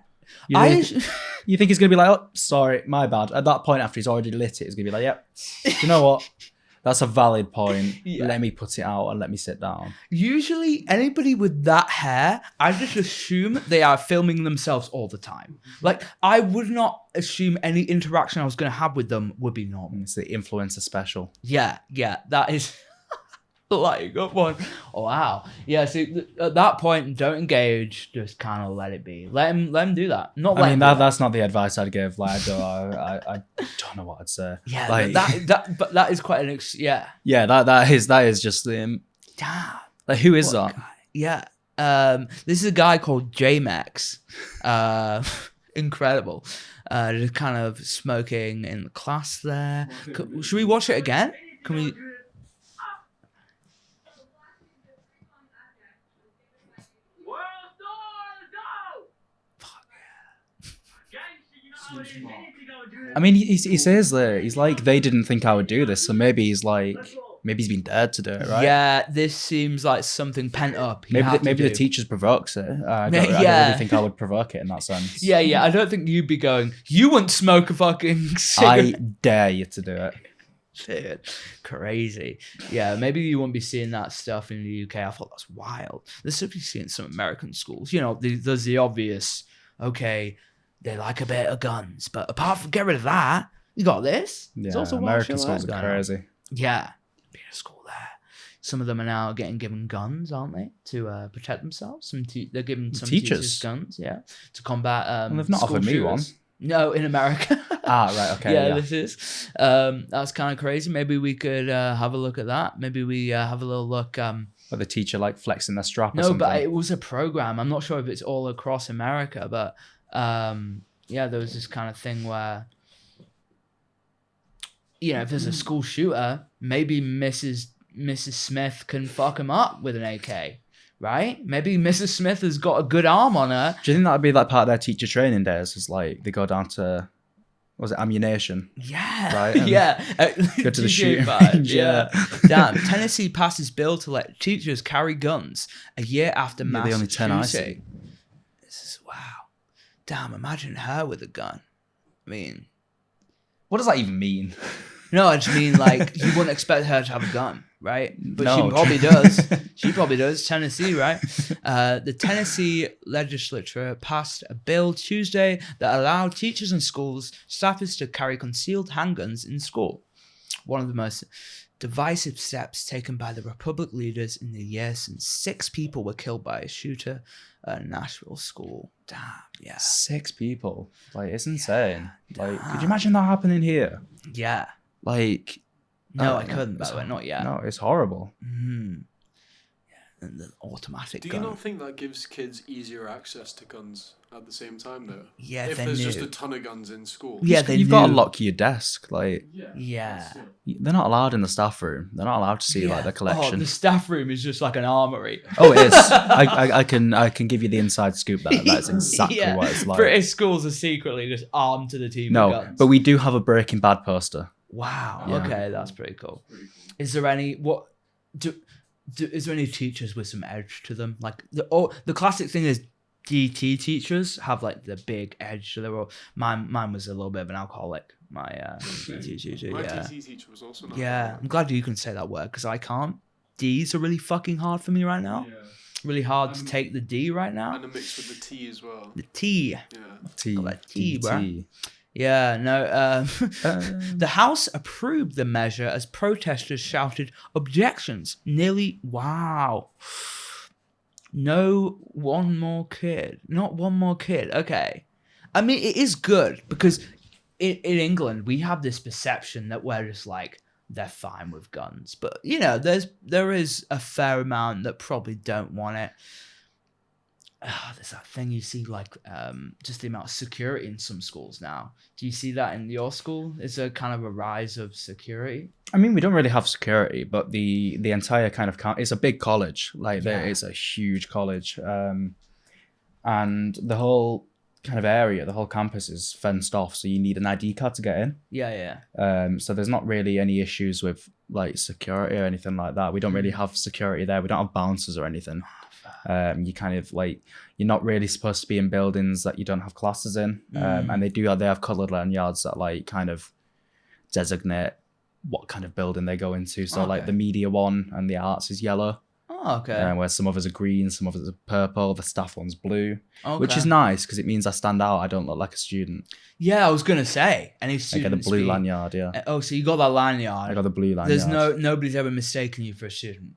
You think he's going to be like, oh, sorry, my bad. At that point, after he's already lit it, he's going to be like, yep, you know what? That's a valid point. Yeah. Let me put it out and let me sit down. Usually, anybody with that hair, I just assume they are filming themselves all the time. Like, I would not assume any interaction I was going to have with them would be normal. It's the influencer special. Yeah, that is... like, good one. Oh, wow. Yeah, so at that point, don't engage. Just kind of let it be. Let him do that. That's not the advice I'd give. Like, I don't know what I'd say. Yeah, like, but that is quite an yeah. Yeah, that is just Damn. Like, who is that? Guy. Yeah, This is a guy called J-Max. Incredible. Just kind of smoking in the class there. Should we watch it again? Can we? I mean, he says that he's like, they didn't think I would do this, so maybe he's like, maybe he's been dared to do it, right? Yeah, this seems like something pent up. Maybe the teachers provokes it. I don't really think I would provoke it in that sense. Yeah. I don't think you'd be going, you wouldn't smoke a fucking cigarette. I dare you to do it. Shit. Crazy. Yeah, maybe you won't be seeing that stuff in the UK. I thought that's wild. This should be seen in some American schools. You know, there's the obvious, okay, they like a bit of guns, but apart from get rid of that, you got this. Yeah, also American schools are crazy. Yeah, being a school there. Some of them are now getting given guns, aren't they, to protect themselves? They're giving some teachers guns, yeah, to combat. Well, they've not offered me one. No, in America. Right, okay. Yeah, this is. That's kind of crazy. Maybe we could have a look at that. Maybe we have a little look. But the teacher like flexing their strap or no, something. but it was a program. I'm not sure if it's all across America, but yeah, there was this kind of thing where, you know, if there's a school shooter, maybe Mrs. Smith can fuck him up with an AK, right? Maybe Mrs. Smith has got a good arm on her. Do you think that would be like part of their teacher training days? Is like they go down to, was it ammunition? Yeah. Right? Yeah. Go to the shooting range. Yeah. Damn. Tennessee passes bill to let teachers carry guns a year after mass the only 10 I see. shooting. This is wow. Damn, imagine her with a gun. I mean, what does that even mean? No, I just mean like you wouldn't expect her to have a gun, right? But No. she probably does. She probably does. Tennessee, right? The Tennessee legislature passed a bill Tuesday that allowed teachers and schools staffers to carry concealed handguns in school. One of the most divisive steps taken by the Republican leaders in the year since 6 people were killed by a shooter at a Nashville school. Damn, yeah. 6 people. Like, it's insane. Like, could you imagine that happening here? Yeah. Like, No, I couldn't, by the way, not yet. No, it's horrible. Mm. Yeah, and the automatic gun. Do you not think that gives kids easier access to guns at the same time, though? Yeah, if they there's knew. just a ton of guns in school. Yeah, You've got to lock your desk. Like, Yeah. they're not allowed in the staff room. They're not allowed to see like the Oh, collection. the staff room is just like an armory. Oh, it is. I can give you the inside scoop there. That's exactly what it's like. British schools are secretly just armed to the teeth with No, guns. but we do have a Breaking Bad poster. Wow. Yeah. Okay, that's pretty cool. Is there any is there any teachers with some edge to them? Like the classic thing is DT teachers have like the big edge to their. Mine was a little bit of an alcoholic. My DT teacher. My Yeah. DT teacher was also an Yeah, alcoholic. I'm glad you can say that word because I can't. D's are really fucking hard for me right now. Yeah. Really hard to take the D right now. And a mix with the T as well. The T. Yeah. T. Got that T, DT. bruh. Yeah, no. The House approved the measure as protesters shouted objections. Wow. No one more kid. Not one more kid. Okay. I mean, it is good because in England, we have this perception that we're just like, they're fine with guns. But, you know, there is a fair amount that probably don't want it. There's that thing you see, like, just the amount of security in some schools now. Do you see that in your school? Is there kind of a rise of security? I mean, we don't really have security, but the entire kind of it's a big college. Like, it's a huge college, and the whole kind of area, the whole campus is fenced off, so you need an ID card to get in. Yeah. So there's not really any issues with like security or anything like that. We don't really have security there. We don't have bouncers or anything. You kind of like, you're not really supposed to be in buildings that you don't have classes in. And they have coloured lanyards that like kind of designate what kind of building they go into. So like the media one and the arts is yellow. Oh, okay. Where some others are green, some others are purple, the staff one's blue. Okay. Which is nice because it means I stand out. I don't look like a student. Yeah, I was gonna say any I get students. the blue lanyard, yeah. Oh, so you got that lanyard. I got the blue lanyard. There's nobody's ever mistaken you for a student.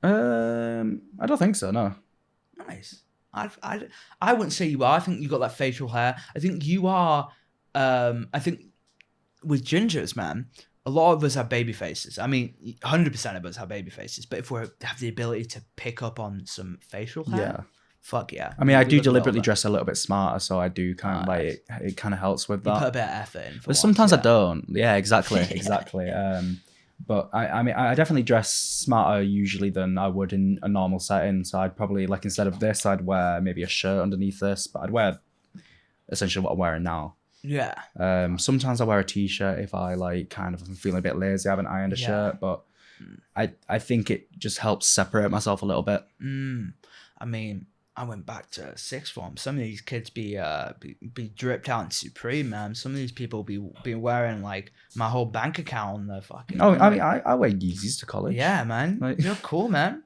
I don't think so, no. Nice. I wouldn't say you are. I think you got that facial hair. I think you are. I think with gingers, man, a lot of us have baby faces. I mean, 100% of us have baby faces. But if we have the ability to pick up on some facial hair, fuck yeah. I mean, I do deliberately dress a little bit smarter, so I do kind of like it kind of helps with that. You put a bit of effort in. But sometimes I don't. Yeah, exactly. But I mean, I definitely dress smarter usually than I would in a normal setting. So I'd probably, like, instead of this, I'd wear maybe a shirt underneath this, but I'd wear essentially what I'm wearing now. Yeah. Sometimes I wear a t-shirt if I like kind of am feeling a bit lazy, I haven't ironed a shirt, but I think it just helps separate myself a little bit. I mean, I went back to sixth form. Some of these kids be dripped out in Supreme, man. Some of these people be wearing like my whole bank account on their fucking. Oh, I mean, I wear Yeezys to college. Yeah, man. Like, you're cool, man.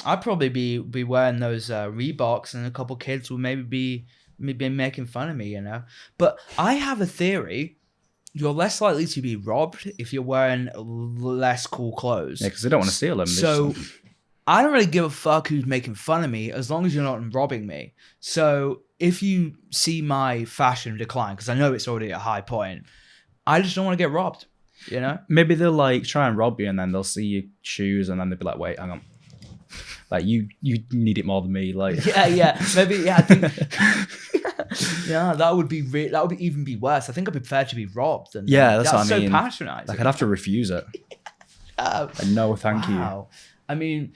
I'd probably be wearing those Reeboks, and a couple kids would maybe be making fun of me, you know. But I have a theory. You're less likely to be robbed if you're wearing less cool clothes. Yeah, because they don't want to steal them. So I don't really give a fuck who's making fun of me as long as you're not robbing me. So if you see my fashion decline, because I know it's already at a high point, I just don't want to get robbed, you know? Maybe they'll like try and rob you, and then they'll see your shoes, and then they'll be like, wait, hang on. Like, you need it more than me. Like, yeah. Maybe, yeah, I think... yeah, that would even be worse. I think I'd prefer to be robbed than that's what I mean. So patronizing. Like, I'd have to refuse it. Like, no, thank you. I mean,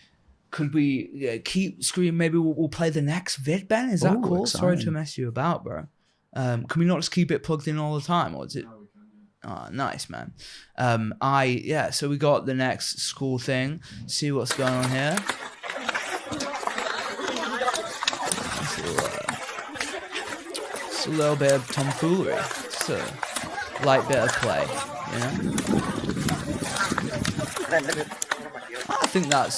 could we keep screaming? Maybe we'll play the next vid, Ben. Is that cool? Exciting. Sorry to mess you about, bro. Can we not just keep it plugged in all the time, or is it? Oh, nice, man. So we got the next school thing. See what's going on here. It's a little bit of tomfoolery. It's a light bit of play, you know? I think that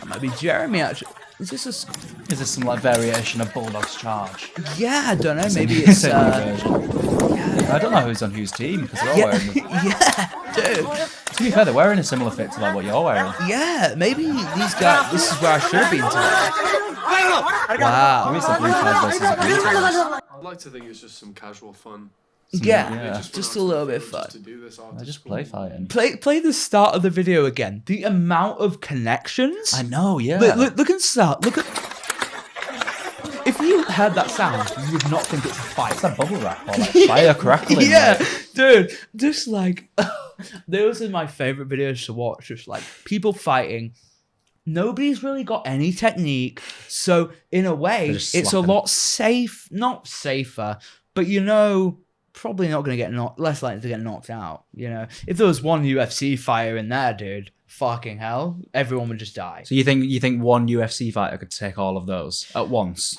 might be Jeremy, actually. Is this some like variation of Bulldog's charge? Yeah, I don't know. Maybe it's... I don't know who's on whose team, because they're all wearing them. Yeah, dude. To be fair, they're wearing a similar fit to like what you're wearing. Yeah, maybe these guys... This is where I should have been today. Wow. Maybe it's the blue ties versus the green ties. I'd like to think it's just some casual fun. Yeah, just a little bit of fun. To do this I just play fighting. Play the start of the video again. The amount of connections. I know, yeah. Look at the start. Look at... If you heard that sound, you would not think it's a fight. It's a bubble wrap or like fire crackling. Yeah, like. Dude. Just like... Those are my favourite videos to watch. Just like people fighting. Nobody's really got any technique. So in a way, it's a lot not safer, but you know... Probably not going to get less likely to get knocked out, you know. If there was one UFC fighter in there, dude, fucking hell, everyone would just die. So you think one UFC fighter could take all of those at once?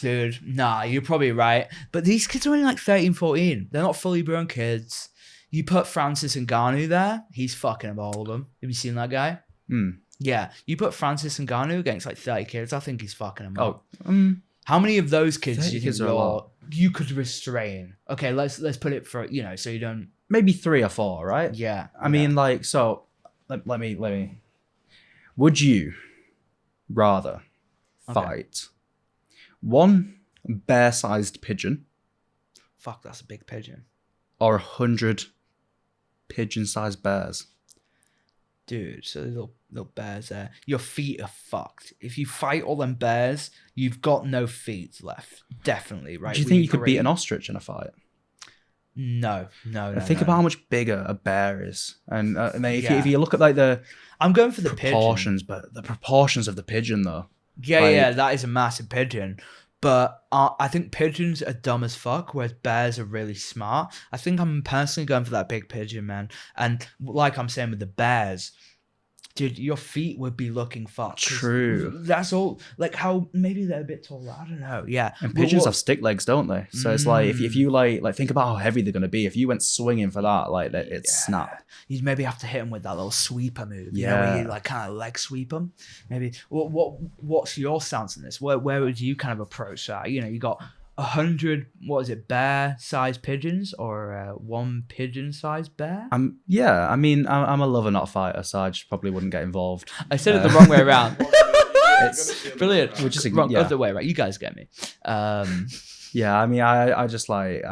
Dude, nah, you're probably right. But these kids are only like 13, 14. They're not fully grown kids. You put Francis Ngannou there, he's fucking them all of them. Have you seen that guy? Yeah, you put Francis Ngannou against like 30 kids, I think he's fucking them up. How many of those kids do you think you could restrain? Okay, let's put it for, you know, so you don't... Maybe 3 or 4, right? Yeah. I mean, like, so, let me... Would you rather fight one bear-sized pigeon? Fuck, that's a big pigeon. Or 100 pigeon-sized bears? Dude, so little bears there. Your feet are fucked. If you fight all them bears, you've got no feet left. Definitely, right? Do you think you could beat an ostrich in a fight? No. Think about how much bigger a bear is, and if you look at like the I'm going for the proportions, pigeon. but the proportions of the pigeon though. Yeah, that is a massive pigeon. But I think pigeons are dumb as fuck, whereas bears are really smart. I think I'm personally going for that big pigeon, man. And like I'm saying with the bears, dude, your feet would be looking fucked. True. That's all. Like how maybe they're a bit taller. I don't know. Yeah. And pigeons have stick legs, don't they? So it's like if you like think about how heavy they're gonna be. If you went swinging for that, like it's snap. You'd maybe have to hit them with that little sweeper move. You know, where you like kind of leg sweep them. Maybe. What's your stance on this? Where would you kind of approach that? You know, you got 100, bear-sized pigeons or one pigeon-sized bear? I mean, I'm a lover, not a fighter, so I just probably wouldn't get involved. I said it the wrong way around. It's brilliant. Which is wrong other way, right? You guys get me. Yeah, I mean, I just like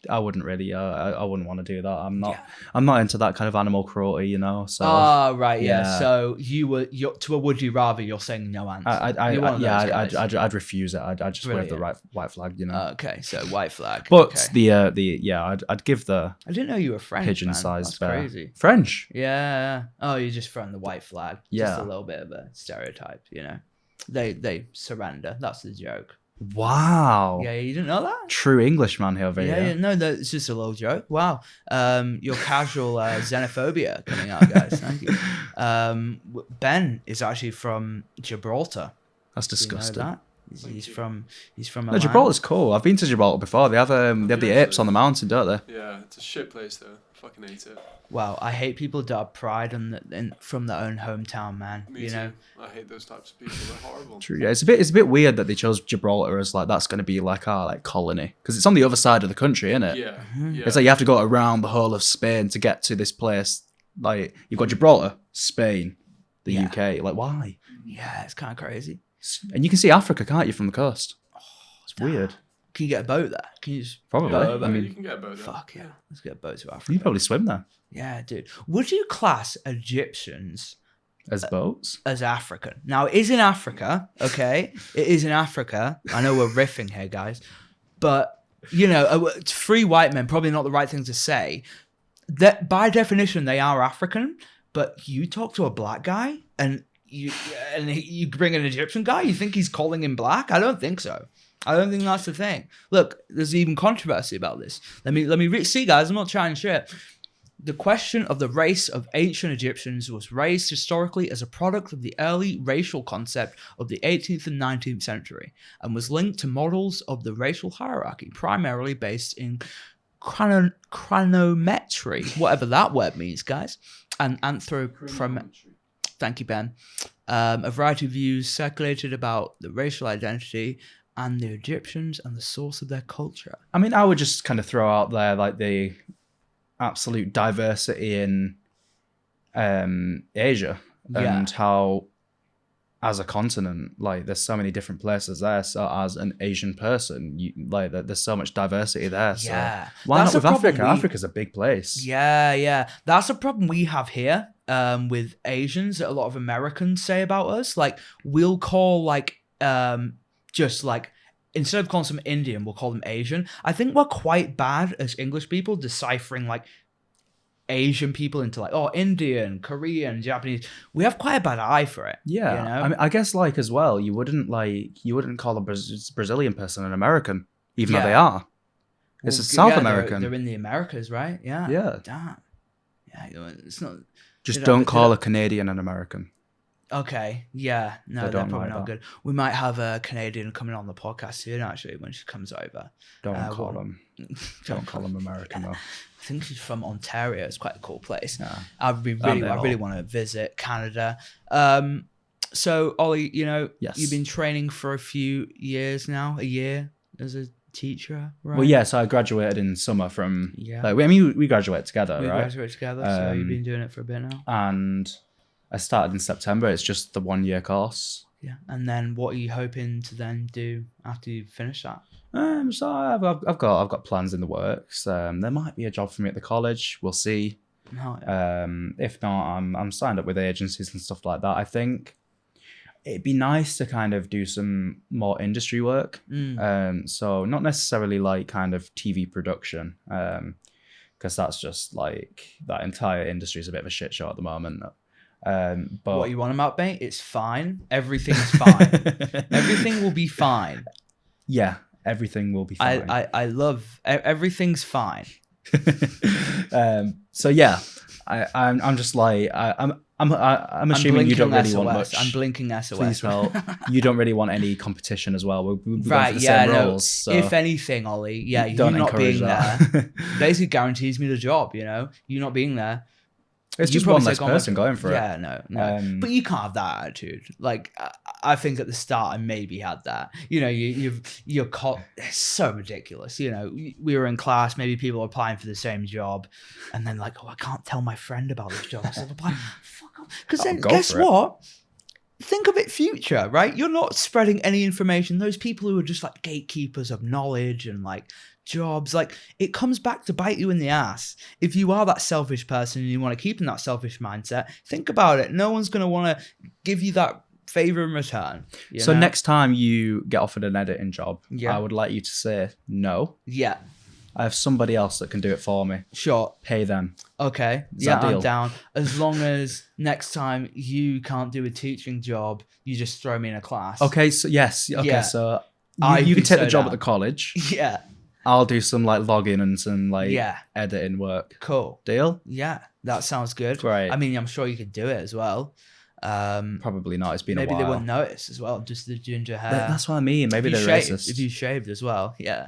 I wouldn't really. I wouldn't want to do that. I'm not into that kind of animal cruelty, you know. So. Oh, right, yeah. So you're to a would you rather, you're saying no answer. I'd refuse it. I'd just wave the white flag, you know. Okay, so white flag. But I'd give the. I didn't know you were French. Pigeon-sized That's bear. crazy. French. Yeah. Oh, you're just throwing the white flag. Yeah. Just a little bit of a stereotype, you know. They surrender. That's the joke. Wow. Yeah, you didn't know that? True Englishman over here. Yeah, no, it's just a little joke. Wow. Your casual xenophobia coming out, guys. Thank you. Ben is actually from Gibraltar. That's disgusting. You know that? He's from No, Gibraltar's cool. I've been to Gibraltar before. They have the apes on the mountain, don't they? Yeah, it's a shit place though. Fucking hate it. Wow, I hate people that have pride from their own hometown, man. Me too. I hate those types of people. They're horrible. True. Yeah, it's a bit weird that they chose Gibraltar as like that's going to be like our like colony because it's on the other side of the country, isn't it? Yeah. It's like you have to go around the whole of Spain to get to this place. Like you've got Gibraltar, Spain, the UK. Like why? Yeah, it's kind of crazy. And you can see Africa, can't you, from the coast? Oh, it's weird. Can you get a boat there? Can you just probably? I mean, you can get a boat there. Fuck yeah, let's get a boat to Africa. You probably swim there. Yeah, dude. Would you class Egyptians as boats? As African? Now, it is in Africa, okay? It is in Africa. I know we're riffing here, guys. But, you know, free white men, probably not the right thing to say. That by definition, they are African. But you talk to a black guy and you bring an Egyptian guy, you think he's calling him black? I don't think so. I don't think that's the thing. Look, there's even controversy about this. Let me see, guys. I'm not trying shit. The question of the race of ancient Egyptians was raised historically as a product of the early racial concept of the 18th and 19th century and was linked to models of the racial hierarchy, primarily based in chronometry, whatever that word means, guys, and anthropometry. Thank you, Ben. A variety of views circulated about the racial identity and the Egyptians and the source of their culture. I mean, I would just kind of throw out there like the absolute diversity in Asia and how as a continent, like there's so many different places there. So as an Asian person, there's so much diversity there. So why not with Africa? Africa's a big place. Yeah. That's a problem we have here with Asians that a lot of Americans say about us. Like we'll call like just like instead of calling them Indian, we'll call them Asian. I think we're quite bad as English people deciphering like Asian people into like, oh, Indian, Korean, Japanese. We have quite a bad eye for it. Yeah. You know? I mean, I guess like as well, you wouldn't call a Brazilian person an American, even though they are. It's a South American. They're in the Americas, right? Yeah. Yeah. Damn. Yeah, it's not. Just don't call a Canadian an American. Okay. Yeah. No, they're probably not good. We might have a Canadian coming on the podcast soon, actually, when she comes over. Don't call them American, though. I think she's from Ontario. It's quite a cool place. Yeah. I really want to visit Canada. So, Ollie, yes. You've been training for a few years now, a year as a teacher, right? Well, so I graduated in summer from... Yeah. We graduated together, right? We graduated together, so you've been doing it for a bit now. And I started in September. It's just the 1-year course. Yeah. And then what are you hoping to then do after you finish that? So I've got plans in the works. There might be a job for me at the college. We'll see. No, yeah. If not, I'm signed up with agencies and stuff like that. I think it'd be nice to kind of do some more industry work. So not necessarily like kind of TV production, because that's just like that entire industry is a bit of a shit show at the moment. But what you want about, mate? It's fine. Everything's fine. Everything will be fine. Yeah, everything will be fine. I love everything's fine. So yeah, I'm just like I'm assuming you don't really want much. I'm blinking SOS. Please, well, you don't really want any competition as well. We're right? For the same roles, so if anything, Ollie, you not being there basically guarantees me the job. You not being there. It's just one less person going for it. Yeah, no. But you can't have that attitude. Like, I think at the start I maybe had that. You're it's so ridiculous. We were in class, maybe people are applying for the same job, and then like, oh, I can't tell my friend about this job. So I'm applying. Fuck off. Because then guess what? Think of it future, right? You're not spreading any information. Those people who are just like gatekeepers of knowledge and like jobs. Like, it comes back to bite you in the ass. If you are that selfish person and you want to keep in that selfish mindset, think about it. No one's going to want to give you that favor in return. So know? next time you get offered an editing job, Yeah. I would like you to say no. Yeah. I have somebody else that can do it for me. Sure. Pay them. Okay. Is yeah, that a deal? I'm down. As long as next time you can't do a teaching job, you just throw me in a class. Okay, so yes. Okay, Yeah. so I'd you be can take so the job down. at the college. Yeah. I'll do some like logging and some like Yeah. editing work. Cool. Deal? Yeah. That sounds good. Great. I mean, I'm sure you could do it as well. Probably not. It's been Maybe a while. they wouldn't notice as well. Just the ginger hair. That's what I mean. Maybe If you they're shaved- racist. If you shaved as well. Yeah.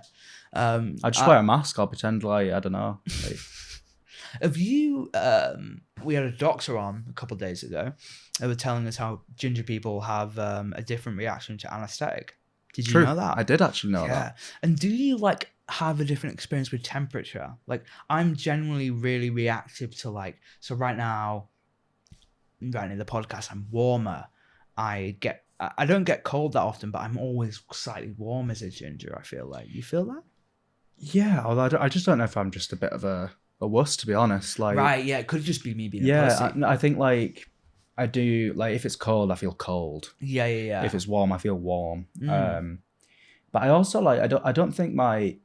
I just wear a mask. I'll pretend like, I don't know. Like, Have you, we had a doctor on a couple of days ago. They were telling us how ginger people have a different reaction to anesthetic. Did you true. know that? I did actually know Yeah. that. And do you like have a different experience with temperature? Like, I'm generally really reactive to like, so right now in the podcast, I'm warmer. I don't get cold that often, but I'm always slightly warm as a ginger. I feel like. You feel that? Yeah, although I just don't know if I'm just a bit of a wuss, to be honest. Like, Right, yeah, it could just be me being a pussy. I think like I do, like if it's cold, I feel cold. Yeah. If it's warm, I feel warm. But I also like I don't think my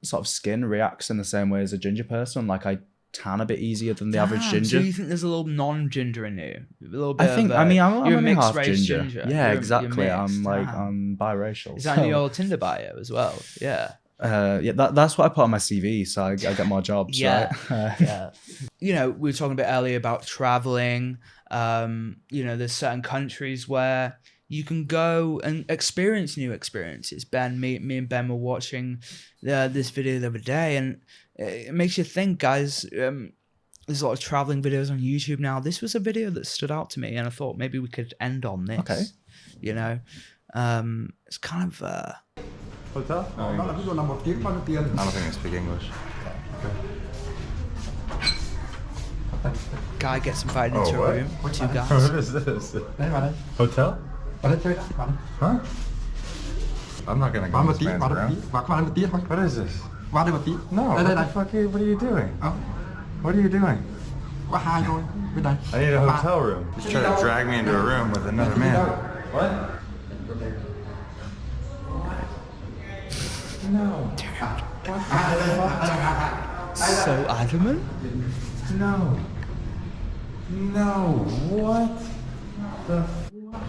sort of skin reacts in the same way as a ginger person. Like I tan a bit easier than the average Damn, ginger. So you think there's a little non-ginger in you? A little bit I think. of, I'm you're only a mixed half race ginger. Yeah, You're exactly. mixed. I'm like Damn. I'm biracial. Is that in your Tinder bio as well? Yeah. Yeah, that's what I put on my CV, so I get more jobs. Yeah. Right? Yeah. You know, we were talking a bit earlier about traveling. You know, there's certain countries where you can go and experience new experiences. Me and Ben were watching this video the other day, and it makes you think, guys. There's a lot of traveling videos on YouTube now. This was a video that stood out to me, and I thought maybe we could end on this. Okay. You know, it's kind of. Hotel? Đó là ví dụ là 1 tiếng bao nhiêu tiền? I don't think I speak English. Guy gets invited into a what? room. Two guys. What is this? Đấy vào đây. Hotel? Vào đây chơi đã, vào đây. Huh? I'm not gonna go Vào in một this tí, man's vào đây một room. tí. Vào đây một tí thôi. What is this? Vào đây một tí. No, Đây, what đây, the đây. fuck what are you doing? What are you doing? Có 2 thôi. Bên đây. I need a Ba. hotel room. He's trying to drag me into a room with another man. What? No. So adamant. No. No. What? The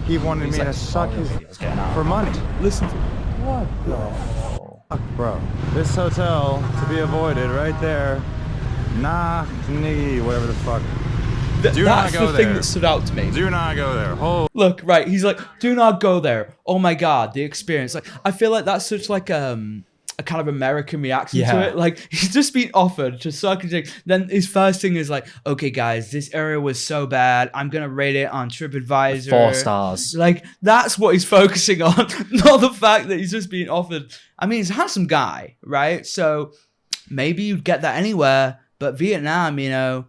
he wanted me to suck his for money. Listen to What the fuck, bro? This hotel to be avoided right there. Nah, whatever the fuck. Do not That's go the thing there. that stood out to me. Do not go there. Look, right, he's like, do not go there. Oh my god, the experience. Like, I feel like that's such like a kind of American reaction to Yeah. it. Like, he's just been offered to suck a dick. Then his first thing is like, okay guys, this area was so bad, I'm gonna rate it on TripAdvisor 4 stars. Like, that's what he's focusing on, not the fact that he's just being offered. I mean, he's a handsome guy, right? So maybe you'd get that anywhere, but Vietnam, you know,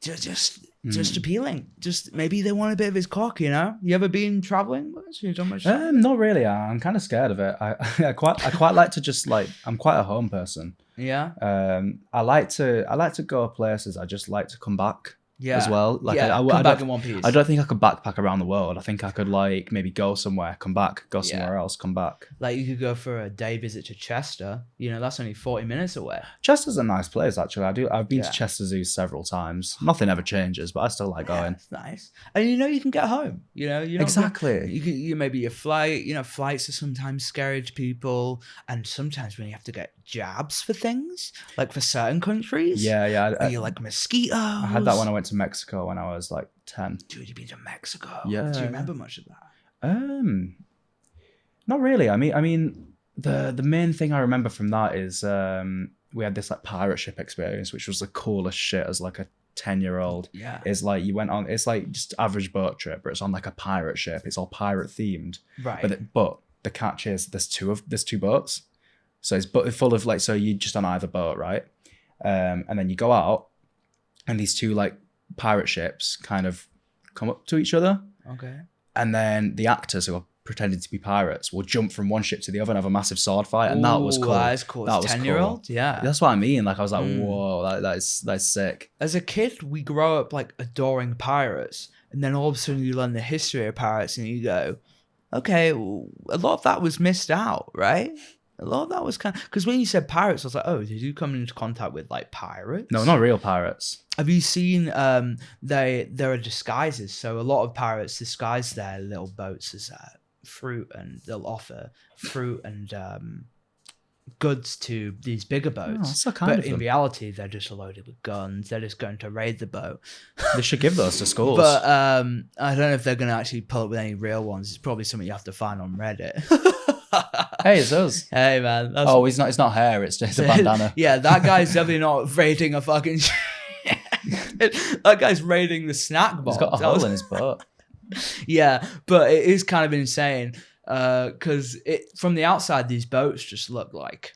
just appealing. Just maybe they want a bit of his cock, you know? You ever been traveling? You done much? Not really. I'm kind of scared of it. I quite like to just like, I'm quite a home person. Yeah. I like to go places. I just like to come back. Yeah. As well. Like Yeah, I come don't- back in one piece. I don't think I could backpack around the world. I think I could like maybe go somewhere, come back, go somewhere else, come back. Like, you could go for a day visit to Chester. You know, that's only 40 minutes away. Chester's a nice place actually. I've been Yeah. to Chester Zoo several times. Nothing ever changes, but I still like going. It's nice. And you know, you can get home. You know, you Exactly. You maybe your flight. You know, flights are sometimes scary to people, and sometimes when you have to get jabs for things, like for certain countries. Yeah. Or you like mosquitoes. I had that when I went to Mexico when I was like 10. Dude, you've been to Mexico. Yeah. Do you remember much of that? Not really. I mean, the main thing I remember from that is we had this like pirate ship experience, which was the coolest shit as like a 10-year-old. Yeah. It's like you went on. It's like just average boat trip, but it's on like a pirate ship. It's all pirate themed. Right. But the catch is there's two boats, so it's full of like, so you just on either boat, right? And then you go out, and these two like pirate ships kind of come up to each other. Okay. And then the actors, who are pretending to be pirates will jump from one ship to the other and have a massive sword fight, and that was cool. That is cool. That was 10-year-old, cool. yeah. That's what I mean. Like I was like, whoa, that's sick. As a kid, we grow up like adoring pirates, and then all of a sudden you learn the history of pirates, and you go, okay, well, a lot of that was missed out, right? A lot of that was kind of... Because when you said pirates, I was like, oh, did you come into contact with, like, pirates? No, not real pirates. Have you seen... there are disguises. So a lot of pirates disguise their little boats as fruit, and they'll offer fruit and goods to these bigger boats. that's so kind but of in them. reality, they're just loaded with guns. They're just going to raid the boat. They should give those to schools. But I don't know if they're going to actually pull up with any real ones. It's probably something you have to find on Reddit. Hey, it's us. Hey, man. That's... Oh, it's not hair. It's just a bandana. Yeah, that guy's definitely not raiding a fucking... That guy's raiding the snack box. He's got a hole in his butt. Yeah, but it is kind of insane because from the outside, these boats just look like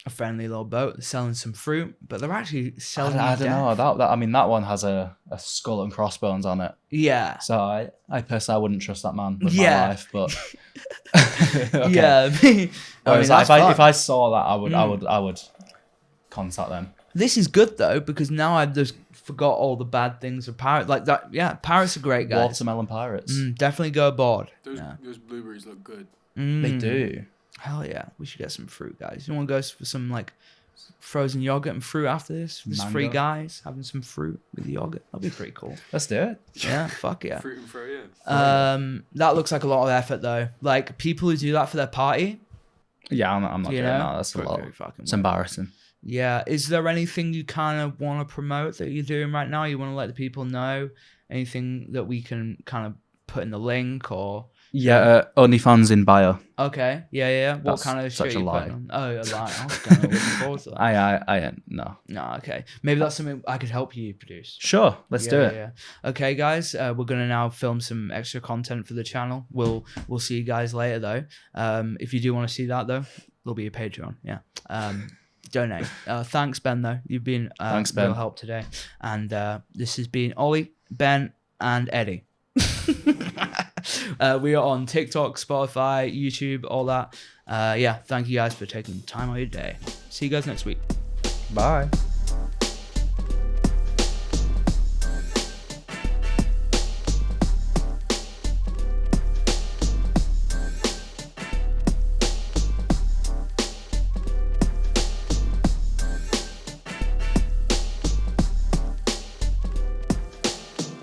a friendly little boat. They're selling some fruit, but they're actually selling... I don't know. That one has a skull and crossbones on it. Yeah. So I personally wouldn't trust that man with my life, but... Okay. Yeah. If I saw that, I would contact them. This is good though, because now I've just forgot all the bad things of pirates. Like that, yeah, pirates are great, guys. Watermelon pirates. Definitely go aboard. Those blueberries look good. They do. Hell yeah, we should get some fruit, guys. You want to go for some like frozen yogurt and fruit after this? Just three guys having some fruit with yogurt. That'd be pretty cool. Let's do it. Yeah, fuck yeah. Fruit and throw, yeah. That looks like a lot of effort though. Like people who do that for their party. Yeah, I'm not doing that. That's a lot. It's embarrassing. Yeah. Is there anything you kind of want to promote that you're doing right now? You want to let the people know? Anything that we can kind of put in the link or... Yeah, OnlyFans in bio. Okay. Yeah. What That's kind of such shit a you lie. putting on? Oh, a lie. I was kind of looking forward to that. I no. No, okay. Maybe that's something I could help you produce. Sure, let's do it. Yeah. Okay, guys. We're gonna now film some extra content for the channel. We'll see you guys later though. If you do want to see that though, there'll be a Patreon. Yeah. Donate. Thanks, Ben. Though you've been Thanks, Ben. real help today. And this has been Ollie, Ben, and Eddie. We are on TikTok, Spotify, YouTube, all that. Yeah, thank you guys for taking the time out of your day. See you guys next week. Bye.